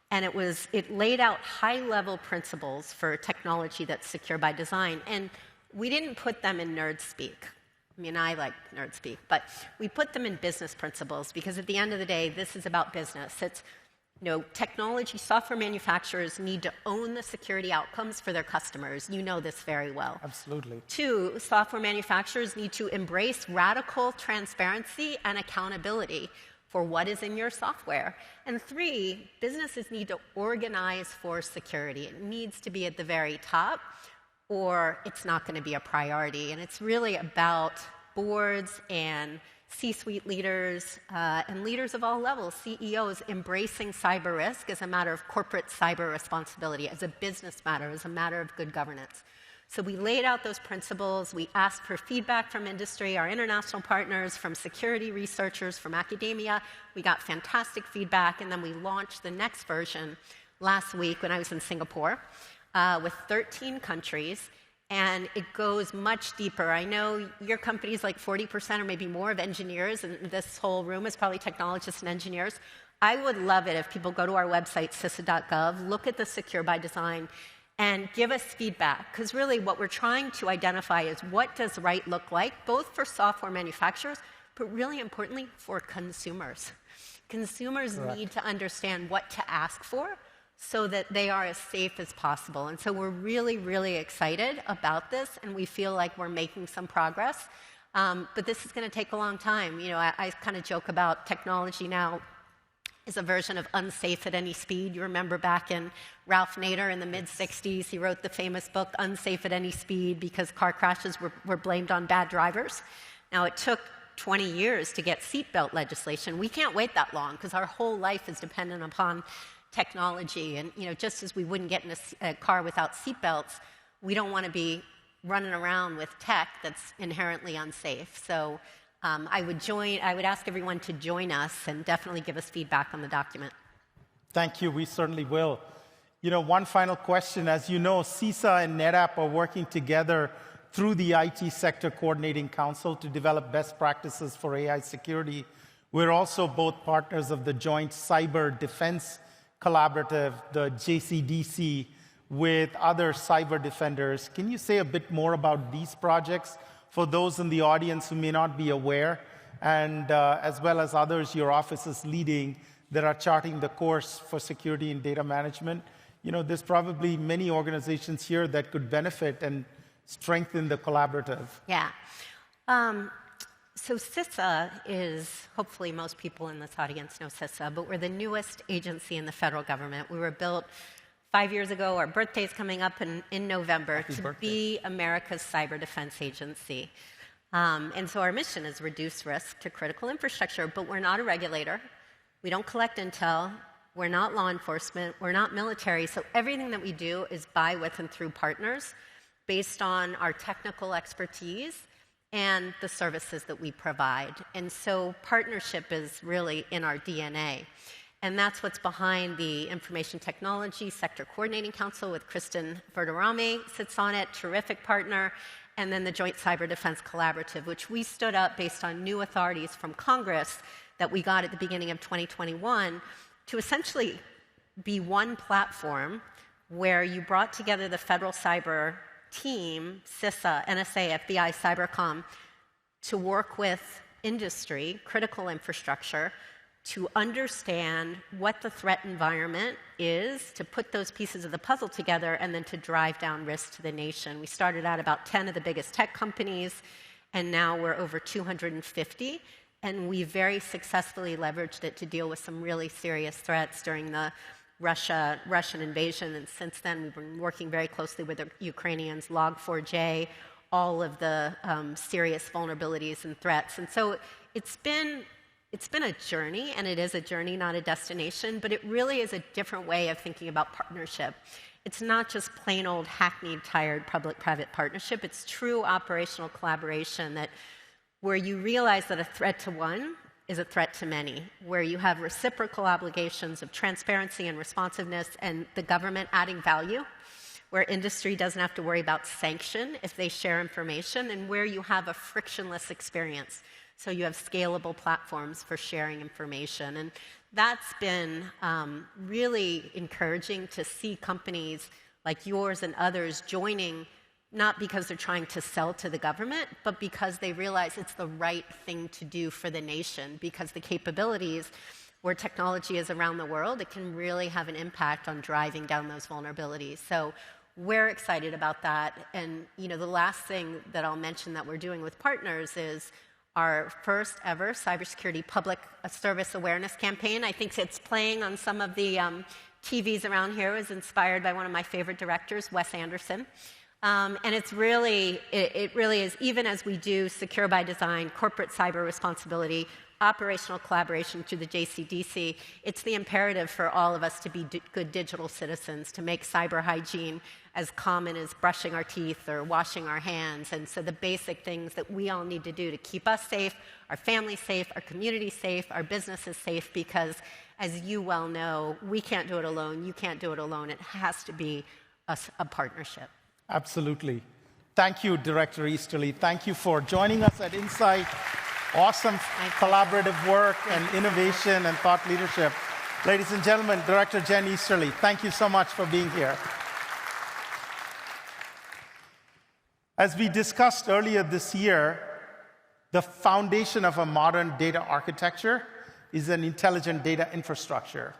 And it laid out high-level principles for technology that's secure by design. And we didn't put them in nerd speak. I mean, I like nerd speak. But we put them in business principles because at the end of the day, this is about business. It's, technology, software manufacturers need to own the security outcomes for their customers. You know this very well. Absolutely. 2, software manufacturers need to embrace radical transparency and accountability for what is in your software. And 3, businesses need to organize for security. It needs to be at the very top, or it's not going to be a priority. And it's really about boards and C-suite leaders and leaders of all levels, CEOs, embracing cyber risk as a matter of corporate cyber responsibility, as a business matter, as a matter of good governance. So we laid out those principles. We asked for feedback from industry, our international partners, from security researchers, from academia. We got fantastic feedback, and then we launched the next version last week when I was in Singapore with 13 countries, and it goes much deeper. I know your company's like 40% or maybe more of engineers, and this whole room is probably technologists and engineers. I would love it if people go to our website, CISA.gov, look at the Secure by Design, and give us feedback. Because really what we're trying to identify is what does right look like, both for software manufacturers, but really importantly for consumers. Consumers need to understand what to ask for so that they are as safe as possible. And so we're really, really excited about this, and we feel like we're making some progress. But this is going to take a long time. I kind of joke about technology now is a version of unsafe at any speed. You remember back in Ralph Nader in the mid-'60s, he wrote the famous book, Unsafe at Any Speed, because car crashes were blamed on bad drivers. Now, it took 20 years to get seatbelt legislation. We can't wait that long because our whole life is dependent upon technology. And just as we wouldn't get in a car without seatbelts, we don't want to be running around with tech that's inherently unsafe. So I would ask everyone to join us and definitely give us feedback on the document. Thank you. We certainly will. One final question. As you know, CISA and NetApp are working together through the IT Sector Coordinating Council to develop best practices for AI security. We're also both partners of the Joint Cyber Defense Collaborative, the JCDC, with other cyber defenders. Can you say a bit more about these projects for those in the audience who may not be aware, and as well as others your office is leading that are charting the course for security and data management? There's probably many organizations here that could benefit and strengthen the collaborative. Yeah. So CISA is, hopefully most people in this audience know CISA, but we're the newest agency in the federal government. We were built 5 years ago. Our birthday's coming up in November. Happy to birthday. Be America's cyber defense agency. And so our mission is reduce risk to critical infrastructure, but we're not a regulator. We don't collect intel. We're not law enforcement. We're not military. So everything that we do is by, with, and through partners based on our technical expertise and the services that we provide. And so partnership is really in our DNA. And that's what's behind the Information Technology Sector Coordinating Council with Kristen Verderame sits on it, terrific partner, and then the Joint Cyber Defense Collaborative, which we stood up based on new authorities from Congress that we got at the beginning of 2021 to essentially be one platform where you brought together the federal cyber team, CISA, NSA, FBI, Cybercom, to work with industry, critical infrastructure, to understand what the threat environment is, to put those pieces of the puzzle together, and then to drive down risk to the nation. We started out about 10 of the biggest tech companies, and now we're over 250. And we very successfully leveraged it to deal with some really serious threats during the Russian invasion. And since then, we've been working very closely with the Ukrainians, Log4j, all of the serious vulnerabilities and threats. And so it's been a journey, and it is a journey, not a destination, but it really is a different way of thinking about partnership. It's not just plain old hackneyed, tired public-private partnership. It's true operational collaboration that where you realize that a threat to one is a threat to many, where you have reciprocal obligations of transparency and responsiveness and the government adding value, where industry doesn't have to worry about sanction if they share information, and where you have a frictionless experience. So you have scalable platforms for sharing information. And that's been really encouraging to see companies like yours and others joining, not because they're trying to sell to the government, but because they realize it's the right thing to do for the nation, because the capabilities where technology is around the world, it can really have an impact on driving down those vulnerabilities. So we're excited about that. And the last thing that I'll mention that we're doing with partners is our first ever cybersecurity public service awareness campaign. I think it's playing on some of the TVs around here. It was inspired by one of my favorite directors, Wes Anderson. And it really is, even as we do secure by design, corporate cyber responsibility, operational collaboration through the JCDC, it's the imperative for all of us to be good digital citizens, to make cyber hygiene as common as brushing our teeth or washing our hands. And so the basic things that we all need to do to keep us safe, our families safe, our community safe, our businesses safe, because as you well know, we can't do it alone, you can't do it alone. It has to be a partnership. Absolutely. Thank you, Director Easterly. Thank you for joining us at Insight. Awesome collaborative work and innovation and thought leadership. Ladies and gentlemen, Director Jen Easterly, thank you so much for being here. As we discussed earlier this year, the foundation of a modern data architecture is an intelligent data infrastructure.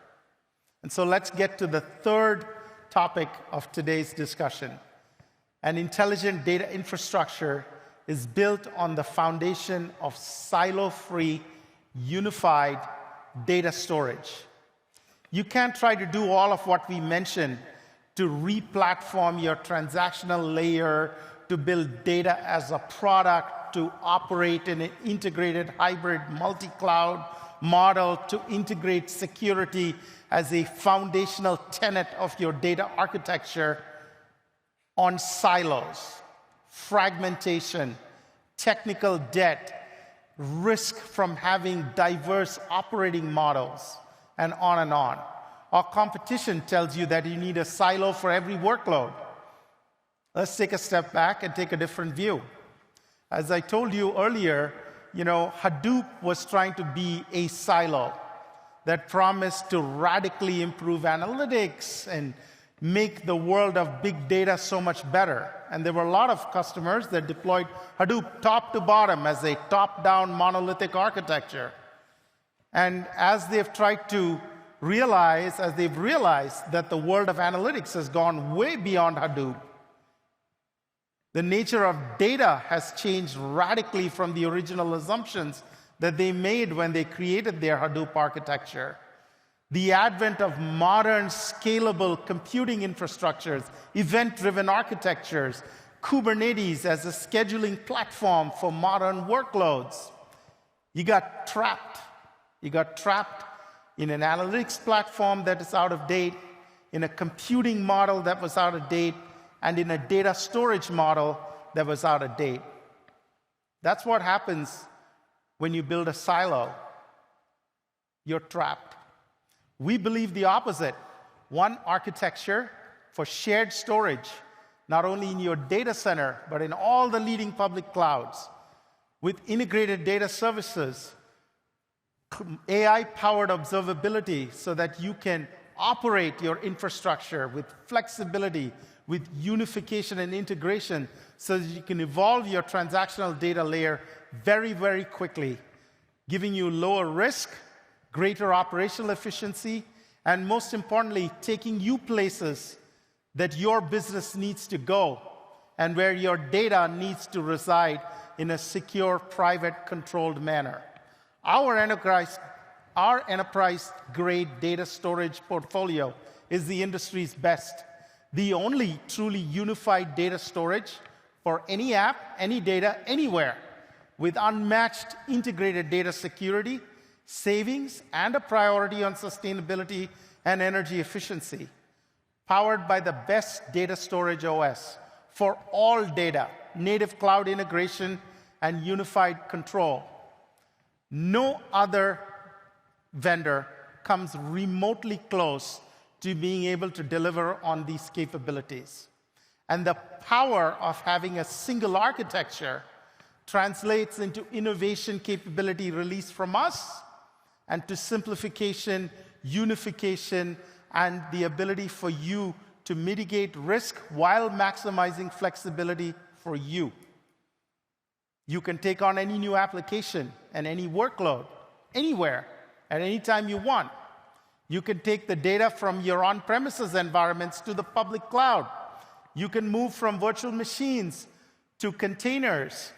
And so let's get to the third topic of today's discussion. An intelligent data infrastructure is built on the foundation of silo-free, unified data storage. You can't try to do all of what we mentioned to re-platform your transactional layer, to build data as a product, to operate in an integrated hybrid multi-cloud model, to integrate security as a foundational tenet of your data architecture on silos, fragmentation, technical debt, risk from having diverse operating models, and on and on. Our competition tells you that you need a silo for every workload. Let's take a step back and take a different view. As I told you earlier, Hadoop was trying to be a silo that promised to radically improve analytics and make the world of big data so much better. And there were a lot of customers that deployed Hadoop top to bottom as a top-down monolithic architecture. And as they've realized that the world of analytics has gone way beyond Hadoop, the nature of data has changed radically from the original assumptions that they made when they created their Hadoop architecture. The advent of modern, scalable computing infrastructures, event-driven architectures, Kubernetes as a scheduling platform for modern workloads. You got trapped. You got trapped in an analytics platform that is out of date, in a computing model that was out of date, and in a data storage model that was out of date. That's what happens when you build a silo. You're trapped. We believe the opposite. One architecture for shared storage, not only in your data center, but in all the leading public clouds, with integrated data services, AI-powered observability so that you can operate your infrastructure with flexibility, with unification and integration, so that you can evolve your transactional data layer very, very quickly, giving you lower risk, greater operational efficiency, and most importantly, taking you places that your business needs to go and where your data needs to reside in a secure, private, controlled manner. Our enterprise-grade data storage portfolio is the industry's best, the only truly unified data storage for any app, any data, anywhere, with unmatched integrated data security, savings, and a priority on sustainability and energy efficiency, powered by the best data storage OS for all data, native cloud integration, and unified control. No other vendor comes remotely close to being able to deliver on these capabilities. And the power of having a single architecture translates into innovation capability released from us and to simplification, unification, and the ability for you to mitigate risk while maximizing flexibility for you. You can take on any new application and any workload, anywhere, at any time you want. You can take the data from your on-premises environments to the public cloud. You can move from virtual machines to containers.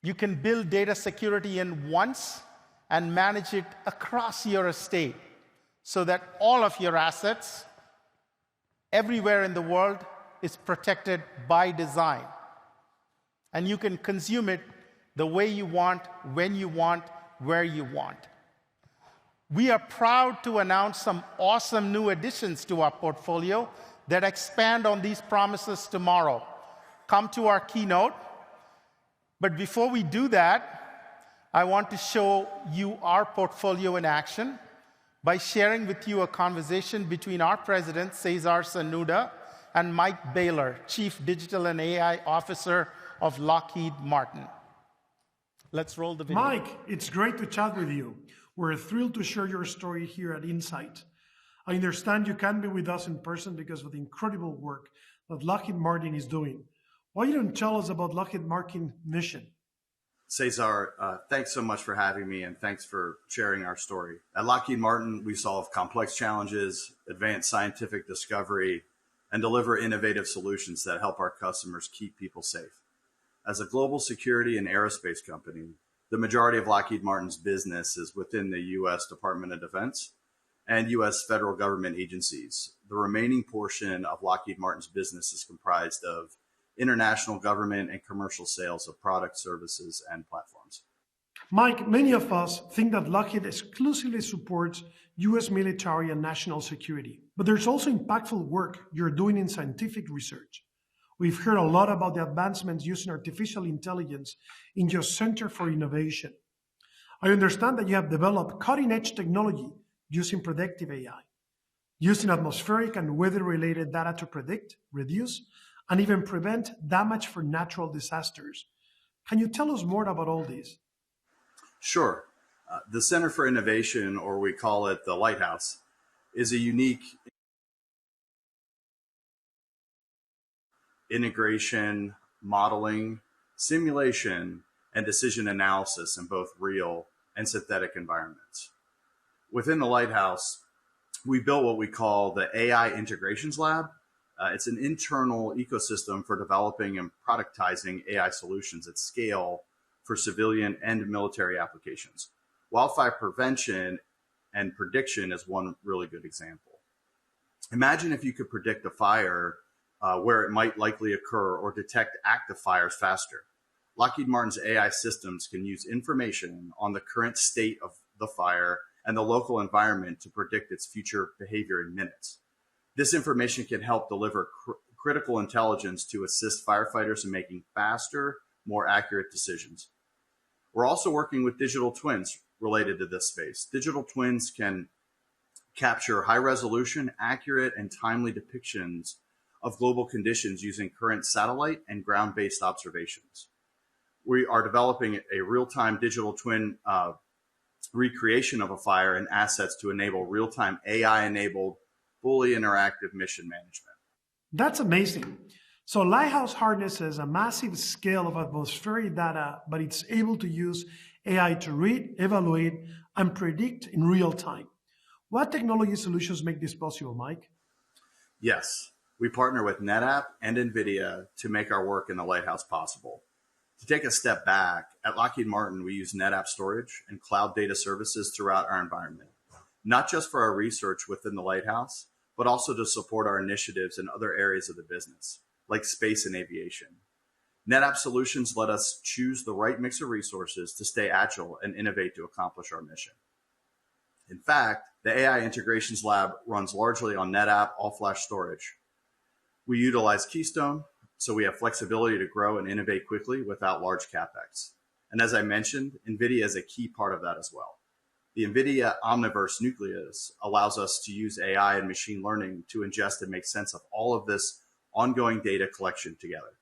You can build data security in once and manage it across your estate so that all of your assets, everywhere in the world, is protected by design. And you can consume it the way you want, when you want, where you want. We are proud to announce some awesome new additions to our portfolio that expand on these promises tomorrow. Come to our keynote. But before we do that, I want to show you our portfolio in action by sharing with you a conversation between our president, César Cernuda, and Mike Baylor, Chief Digital and AI Officer of Lockheed Martin. Let's roll the video. Mike, it's great to chat with you. We're thrilled to share your story here at Insight. I understand you can't be with us in person because of the incredible work that Lockheed Martin is doing. Why don't you tell us about Lockheed Martin's mission? Cesar, thanks so much for having me, and thanks for sharing our story. At Lockheed Martin, we solve complex challenges, advance scientific discovery, and deliver innovative solutions that help our customers keep people safe. As a global security and aerospace company, the majority of Lockheed Martin's business is within the U.S. Department of Defense and U.S. federal government agencies. The remaining portion of Lockheed Martin's business is comprised of international government and commercial sales of products, services, and platforms. Mike, many of us think that Lockheed exclusively supports US military and national security, but there's also impactful work you're doing in scientific research. We've heard a lot about the advancements using artificial intelligence in your Center for Innovation. I understand that you have developed cutting-edge technology using predictive AI, using atmospheric and weather-related data to predict, reduce, and even prevent damage for natural disasters. Can you tell us more about all this? Sure. The Center for Innovation, or we call it the Lighthouse, is a unique integration, modeling, simulation, and decision analysis in both real and synthetic environments. Within the Lighthouse, we built what we call the AI Integrations Lab. It's an internal ecosystem for developing and productizing AI solutions at scale for civilian and military applications. Wildfire prevention and prediction is one really good example. Imagine if you could predict a fire where it might likely occur or detect active fires faster. Lockheed Martin's AI systems can use information on the current state of the fire and the local environment to predict its future behavior in minutes. This information can help deliver critical intelligence to assist firefighters in making faster, more accurate decisions. We're also working with digital twins related to this space. Digital twins can capture high-resolution, accurate, and timely depictions of global conditions using current satellite and ground-based observations. We are developing a real-time digital twin recreation of a fire and assets to enable real-time AI-enabled, fully interactive mission management. That's amazing. So Lighthouse harnesses a massive scale of atmospheric data, but it's able to use AI to read, evaluate, and predict in real time. What technology solutions make this possible, Mike? Yes, we partner with NetApp and NVIDIA to make our work in the Lighthouse possible. To take a step back, at Lockheed Martin, we use NetApp storage and cloud data services throughout our environment, not just for our research within the Lighthouse, but also to support our initiatives in other areas of the business, like space and aviation. NetApp solutions let us choose the right mix of resources to stay agile and innovate to accomplish our mission. In fact, the AI Integrations Lab runs largely on NetApp all-flash storage. We utilize Keystone, so we have flexibility to grow and innovate quickly without large CapEx. And as I mentioned, NVIDIA is a key part of that as well. The NVIDIA Omniverse Nucleus allows us to use AI and machine learning to ingest and make sense of all of this ongoing data collection together.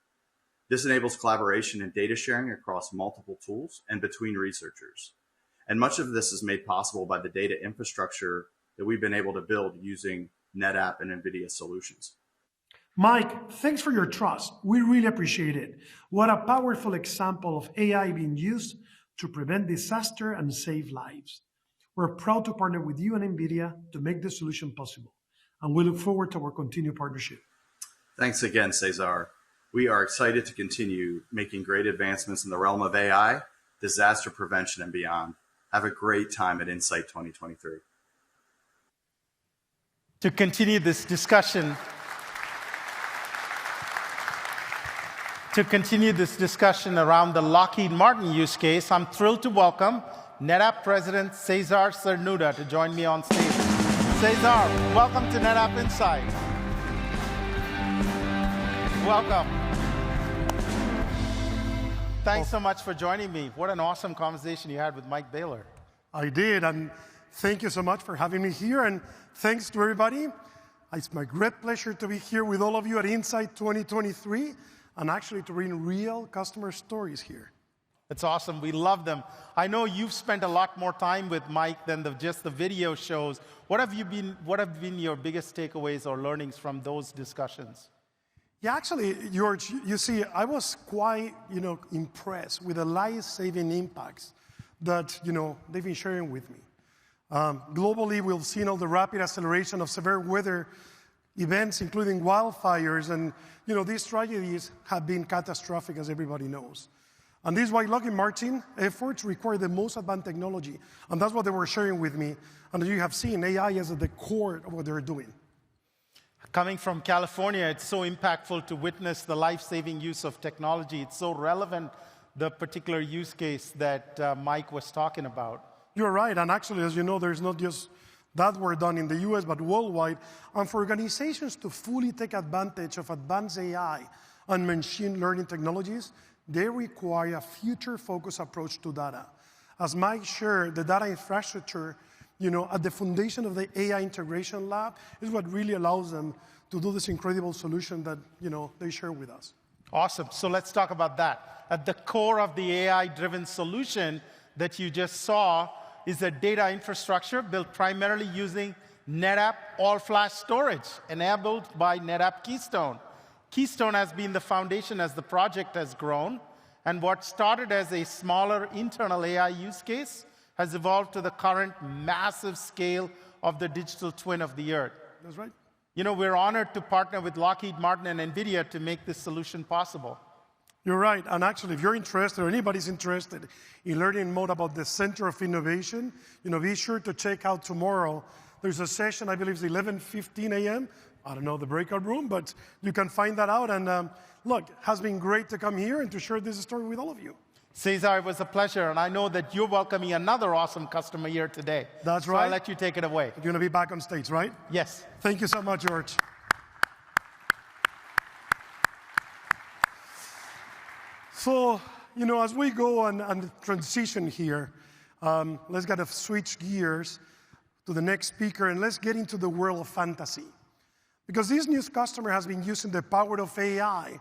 This enables collaboration and data sharing across multiple tools and between researchers. And much of this is made possible by the data infrastructure that we've been able to build using NetApp and NVIDIA solutions. Mike, thanks for your trust. We really appreciate it. What a powerful example of AI being used to prevent disaster and save lives. We're proud to partner with you and NVIDIA to make this solution possible, and we look forward to our continued partnership. Thanks again, Cesar. We are excited to continue making great advancements in the realm of AI, disaster prevention, and beyond. Have a great time at Insight 2023. To continue this discussion, around the Lockheed Martin use case, I'm thrilled to welcome NetApp President César Cernuda to join me on stage. César, welcome to NetApp INSIGHT. Welcome. Thanks so much for joining me. What an awesome conversation you had with Mike Baylor. I did, and thank you so much for having me here, and thanks to everybody. It's my great pleasure to be here with all of you at Insight 2023, and actually to bring real customer stories here. It's awesome. We love them. I know you've spent a lot more time with Mike than just the video shows. What have been your biggest takeaways or learnings from those discussions? Yeah, actually, George, you see, I was quite, impressed with the life-saving impacts that, they've been sharing with me. Globally, we've seen all the rapid acceleration of severe weather events, including wildfires, and, these tragedies have been catastrophic, as everybody knows. And this is why Lockheed Martin efforts require the most advanced technology, and that's what they were sharing with me. And as you have seen, AI is at the core of what they're doing. Coming from California, it's so impactful to witness the life-saving use of technology. It's so relevant, the particular use case that Mike was talking about. You're right, and actually, as you know, there's not just that work done in the US, but worldwide. And for organizations to fully take advantage of advanced AI and machine learning technologies, they require a future-focused approach to data. As Mike shared, the data infrastructure, at the foundation of the AI integration lab is what really allows them to do this incredible solution that, they share with us. Awesome. So let's talk about that. At the core of the AI-driven solution that you just saw is a data infrastructure built primarily using NetApp all-flash storage, enabled by NetApp Keystone. Keystone has been the foundation as the project has grown, and what started as a smaller internal AI use case has evolved to the current massive scale of the digital twin of the Earth. That's right. We're honored to partner with Lockheed Martin and NVIDIA to make this solution possible. You're right, and actually, if you're interested, or anybody's interested in learning more about the Center of Innovation, be sure to check out tomorrow. There's a session, I believe it's 11:15 a.m. I don't know the breakout room, but you can find that out. And look, it has been great to come here and to share this story with all of you. Cesar, it was a pleasure, and I know that you're welcoming another awesome customer here today. That's right. right. I'll let you take it away. You're going to be back on stage, right? Yes. Thank you so much, George. So, as we go and transition here, let's kind of switch gears to the next speaker, and let's get into the world of fantasy. Because this new customer has been using the power of AI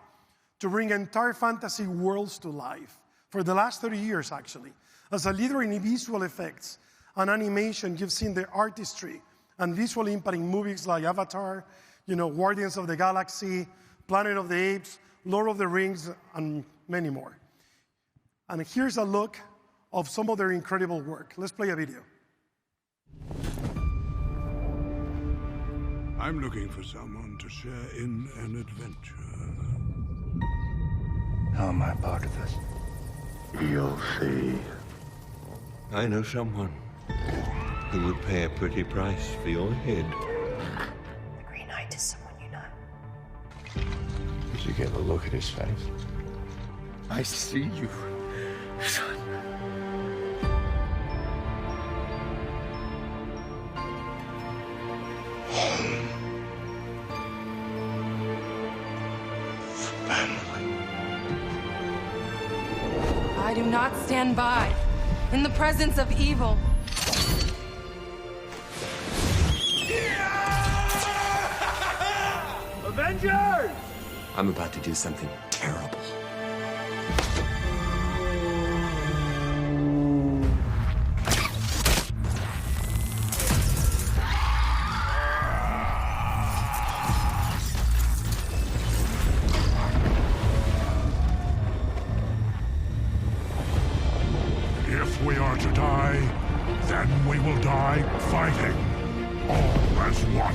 to bring entire fantasy worlds to life for the last 30 years, actually. As a leader in visual effects and animation, you've seen the artistry and visual impact in movies like Avatar, Guardians of the Galaxy, Planet of the Apes, Lord of the Rings, and many more. And here's a look of some of their incredible work. Let's play a video. I'm looking for someone to share in an adventure. How am I part of this? You'll see. I know someone who would pay a pretty price for your head. The Green Knight is someone you know. Did you get a look at his face? I see you, son. I do not stand by in the presence of evil. Avengers! I'm about to do something terrible. If we are to die, then we will die fighting, all as one.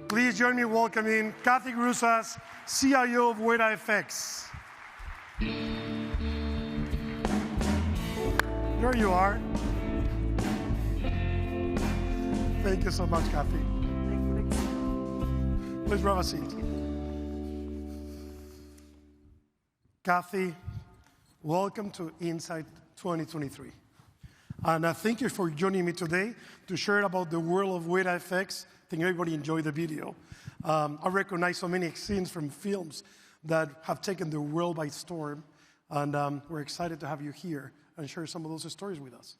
Please join me welcoming Kathy Grusas, CIO of Weta FX. There you are. Thank you so much, Kathy. Please grab a seat. Kathy, welcome to Insight 2023. And thank you for joining me today to share about the world of Weta FX. I think everybody enjoyed the video. I recognize so many scenes from films that have taken the world by storm, and we're excited to have you here and share some of those stories with us.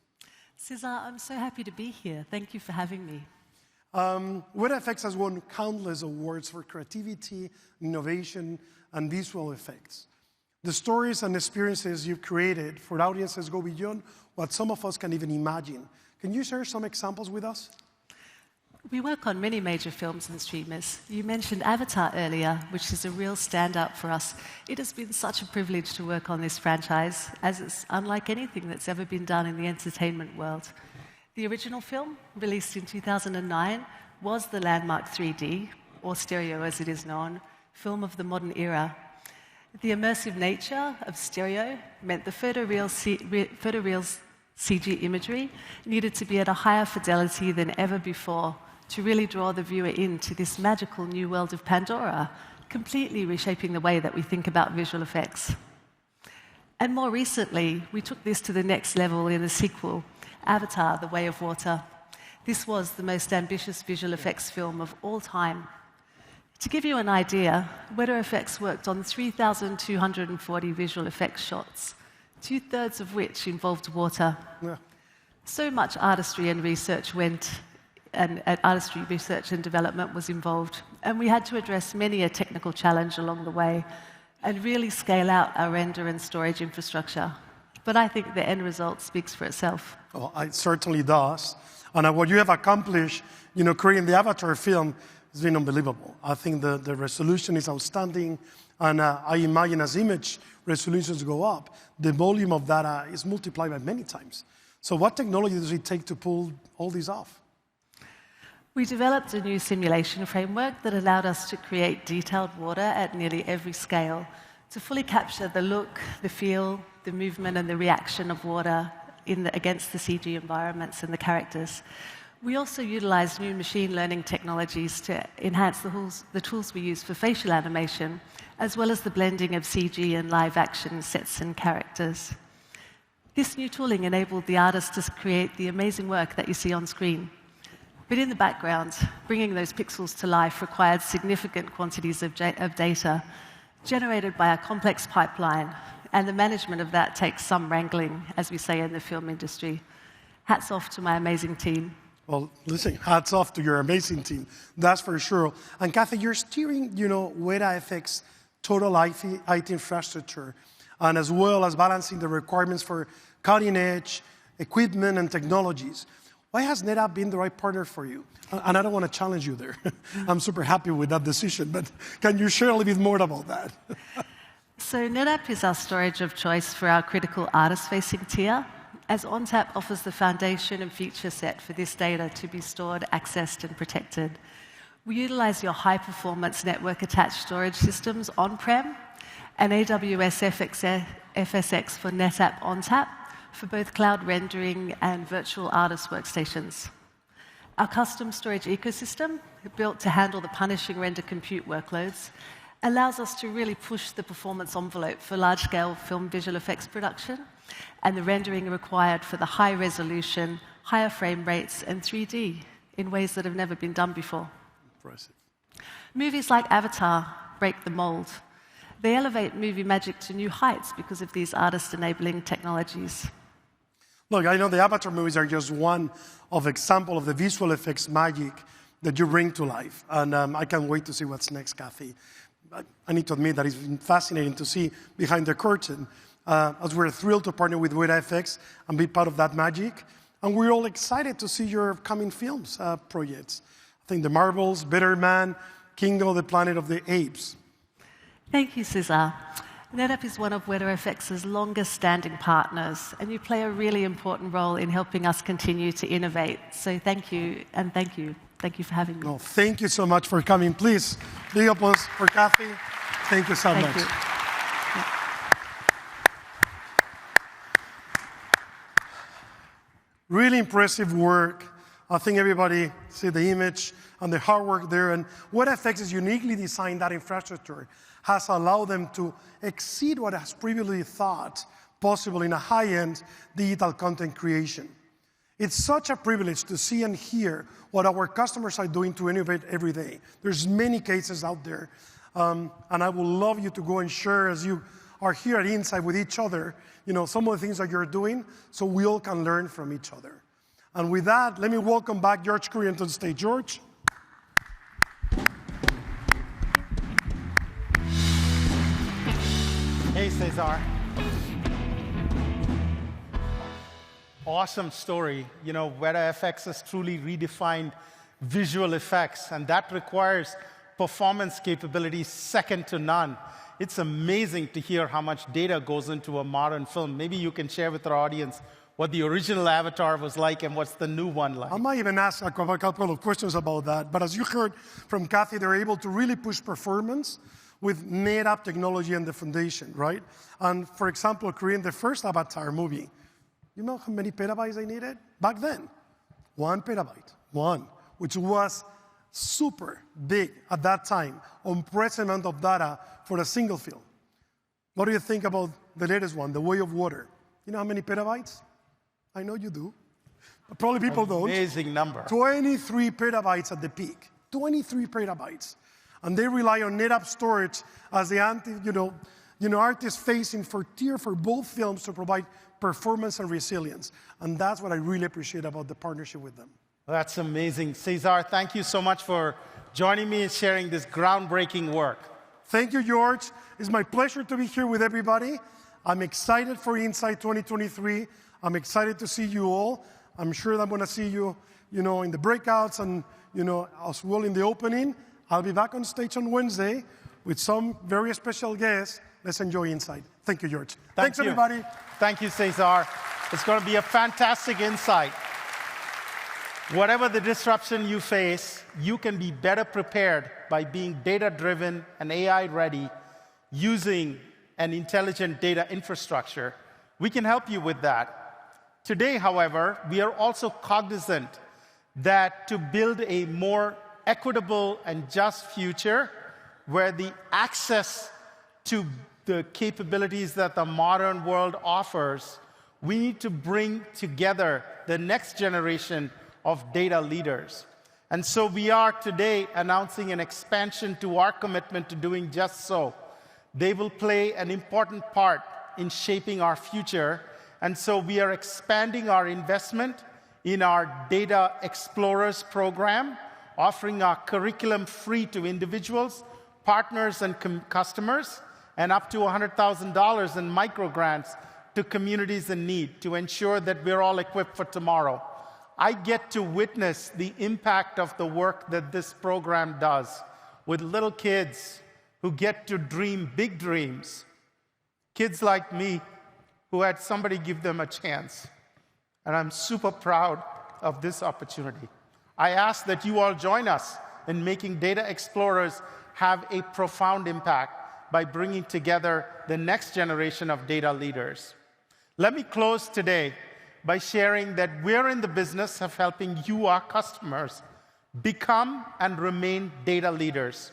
César, I'm so happy to be here. Thank you for having me. WetaFX has won countless awards for creativity, innovation, and visual effects. The stories and experiences you've created for audiences go beyond what some of us can even imagine. Can you share some examples with us? We work on many major films and streamers. You mentioned Avatar earlier, which is a real standout for us. It has been such a privilege to work on this franchise, as it's unlike anything that's ever been done in the entertainment world. The original film, released in 2009, was the landmark 3D, or stereo as it is known, film of the modern era. The immersive nature of stereo meant the photoreal CG imagery needed to be at a higher fidelity than ever before to really draw the viewer into this magical new world of Pandora, completely reshaping the way that we think about visual effects. And more recently, we took this to the next level in the sequel, Avatar: The Way of Water. This was the most ambitious visual effects film of all time. To give you an idea, Weta Effects worked on 3,240 visual effects shots, 2/3 of which involved water. Yeah. So much artistry and research artistry research and development was involved, and we had to address many a technical challenge along the way and really scale out our render and storage infrastructure. But I think the end result speaks for itself. Oh, it certainly does. And what you have accomplished, creating the Avatar film has been unbelievable. I think the resolution is outstanding, and I imagine as image resolutions go up, the volume of data is multiplied by many times. So what technology does it take to pull all this off? We developed a new simulation framework that allowed us to create detailed water at nearly every scale to fully capture the look, the feel, the movement, and the reaction of water against the CG environments and the characters. We also utilized new machine learning technologies to enhance the tools we use for facial animation, as well as the blending of CG and live action sets and characters. This new tooling enabled the artists to create the amazing work that you see on screen. But in the background, bringing those pixels to life required significant quantities of data generated by a complex pipeline, and the management of that takes some wrangling, as we say in the film industry. Hats off to my amazing team. Well, listen, hats off to your amazing team, that's for sure. And Kathy, you're steering, WetaFX total IT infrastructure, and as well as balancing the requirements for cutting-edge equipment and technologies. Why has NetApp been the right partner for you? And I don't want to challenge you there. I'm super happy with that decision, but can you share a little bit more about that? So NetApp is our storage of choice for our critical artist-facing tier, as ONTAP offers the foundation and feature set for this data to be stored, accessed, and protected. We utilize your high-performance network-attached storage systems on-prem and AWS FSx for NetApp ONTAP for both cloud rendering and virtual artist workstations. Our custom storage ecosystem, built to handle the punishing render compute workloads, allows us to really push the performance envelope for large-scale film visual effects production and the rendering required for the high resolution, higher frame rates, and 3D in ways that have never been done before. Impressive. Movies like Avatar break the mold. They elevate movie magic to new heights because of these artist-enabling technologies. Look, I know the Avatar movies are just one of example of the visual effects magic that you bring to life. And I can't wait to see what's next, Kathy. I need to admit that it's been fascinating to see behind the curtain, as we're thrilled to partner with WetaFX and be part of that magic. And we're all excited to see your upcoming films projects. I think The Marvels, Better Man, Kingdom of the Planet of the Apes. Thank you, César. NetApp is one of WetaFX's longest-standing partners, and you play a really important role in helping us continue to innovate. So thank you, and thank you. Thank you for having me. No, thank you so much for coming. Please, big applause for Kathy. Thank you so much. You. Really impressive work. I think everybody see the image and the hard work there. And WetaFX is uniquely designed that infrastructure has allowed them to exceed what has previously thought possible in a high-end digital content creation. It's such a privilege to see and hear what our customers are doing to innovate every day. There's many cases out there. And I would love you to go and share as you are here at Insight with each other, some of the things that you're doing so we all can learn from each other. And with that, let me welcome back George Kurian to the stage. George. Hey, César. Awesome story. You know, Weta FX has truly redefined visual effects, and that requires performance capabilities second to none. It's amazing to hear how much data goes into a modern film. Maybe you can share with our audience what the original Avatar was like and what's the new one like. I might even ask a couple of questions about that. But as you heard from Kathy, they're able to really push performance with NetApp technology and the foundation, right? And for example, Korean, the first Avatar movie, you know how many petabytes they needed? Back then, 1 petabyte, which was super big at that time, unprecedented amount of data for a single film. What do you think about the latest one, The Way of Water? You know how many petabytes? I know you do. But probably people don't. Amazing number. 23 petabytes at the peak. 23 petabytes. And they rely on NetApp storage as the artist-facing frontier for both films to provide performance and resilience. And that's what I really appreciate about the partnership with them. That's amazing. César, thank you so much for joining me and sharing this groundbreaking work. Thank you, George. It's my pleasure to be here with everybody. I'm excited for Insight 2023. I'm excited to see you all. I'm sure that I'm going to see you, in the breakouts and, as well in the opening. I'll be back on stage on Wednesday with some very special guests. Let's enjoy Insight. Thank you, George. Thanks, everybody. Thank you, César. It's going to be a fantastic Insight. Whatever the disruption you face, you can be better prepared by being data-driven and AI-ready using an intelligent data infrastructure. We can help you with that. Today, however, we are also cognizant that to build a more equitable and just future where the access to the capabilities that the modern world offers, we need to bring together the next generation of data leaders. And so we are today announcing an expansion to our commitment to doing just so. They will play an important part in shaping our future. And so we are expanding our investment in our Data Explorers program, offering our curriculum free to individuals, partners, and customers, and up to $100,000 in micro grants to communities in need to ensure that we're all equipped for tomorrow. I get to witness the impact of the work that this program does with little kids who get to dream big dreams. Kids like me who had somebody give them a chance. And I'm super proud of this opportunity. I ask that you all join us in making Data Explorers have a profound impact by bringing together the next generation of data leaders. Let me close today by sharing that we're in the business of helping you, our customers, become and remain data leaders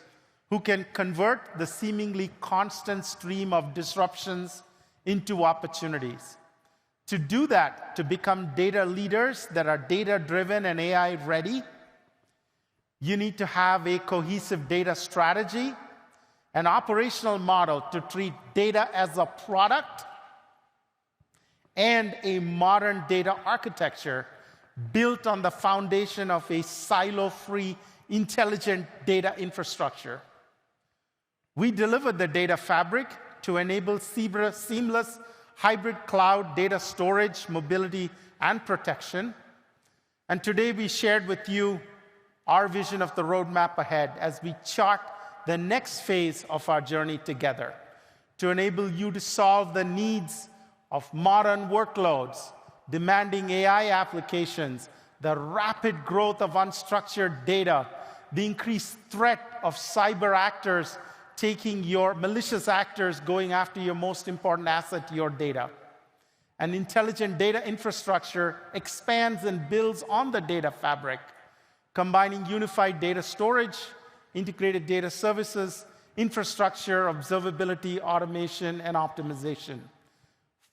who can convert the seemingly constant stream of disruptions into opportunities. To do that, to become data leaders that are data-driven and AI-ready, you need to have a cohesive data strategy, an operational model to treat data as a product, and a modern data architecture built on the foundation of a silo-free, intelligent data infrastructure. We delivered the data fabric to enable seamless hybrid cloud data storage, mobility, and protection. And today we shared with you our vision of the roadmap ahead as we chart the next phase of our journey together to enable you to solve the needs of modern workloads, demanding AI applications, the rapid growth of unstructured data, the increased threat of cyber actors taking your malicious actors going after your most important asset, your data. An intelligent data infrastructure expands and builds on the data fabric, combining unified data storage, integrated data services, infrastructure, observability, automation, and optimization.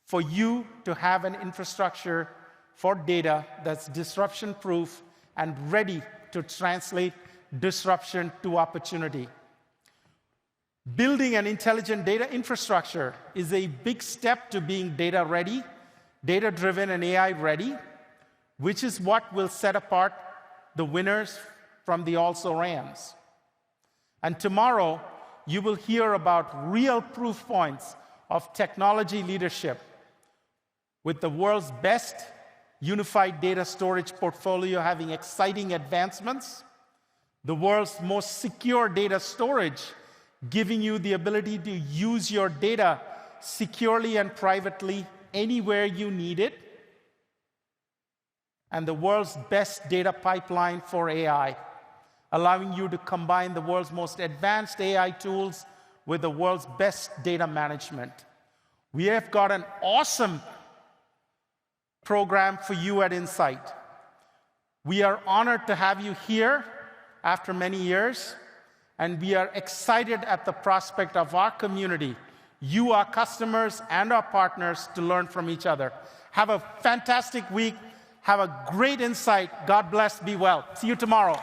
For you to have an infrastructure for data that's disruption-proof and ready to translate disruption to opportunity. Building an intelligent data infrastructure is a big step to being data-ready, data-driven, and AI-ready. which is what will set apart the winners from the also-rans. And tomorrow, you will hear about real proof points of technology leadership with the world's best unified data storage portfolio having exciting advancements, the world's most secure data storage giving you the ability to use your data securely and privately anywhere you need it, and the world's best data pipeline for AI, allowing you to combine the world's most advanced AI tools with the world's best data management. We have got an awesome program for you at Insight. We are honored to have you here after many years, and we are excited at the prospect of our community, you, our customers, and our partners, to learn from each other. Have a fantastic week. Have a great Insight. God bless. Be well. See you tomorrow.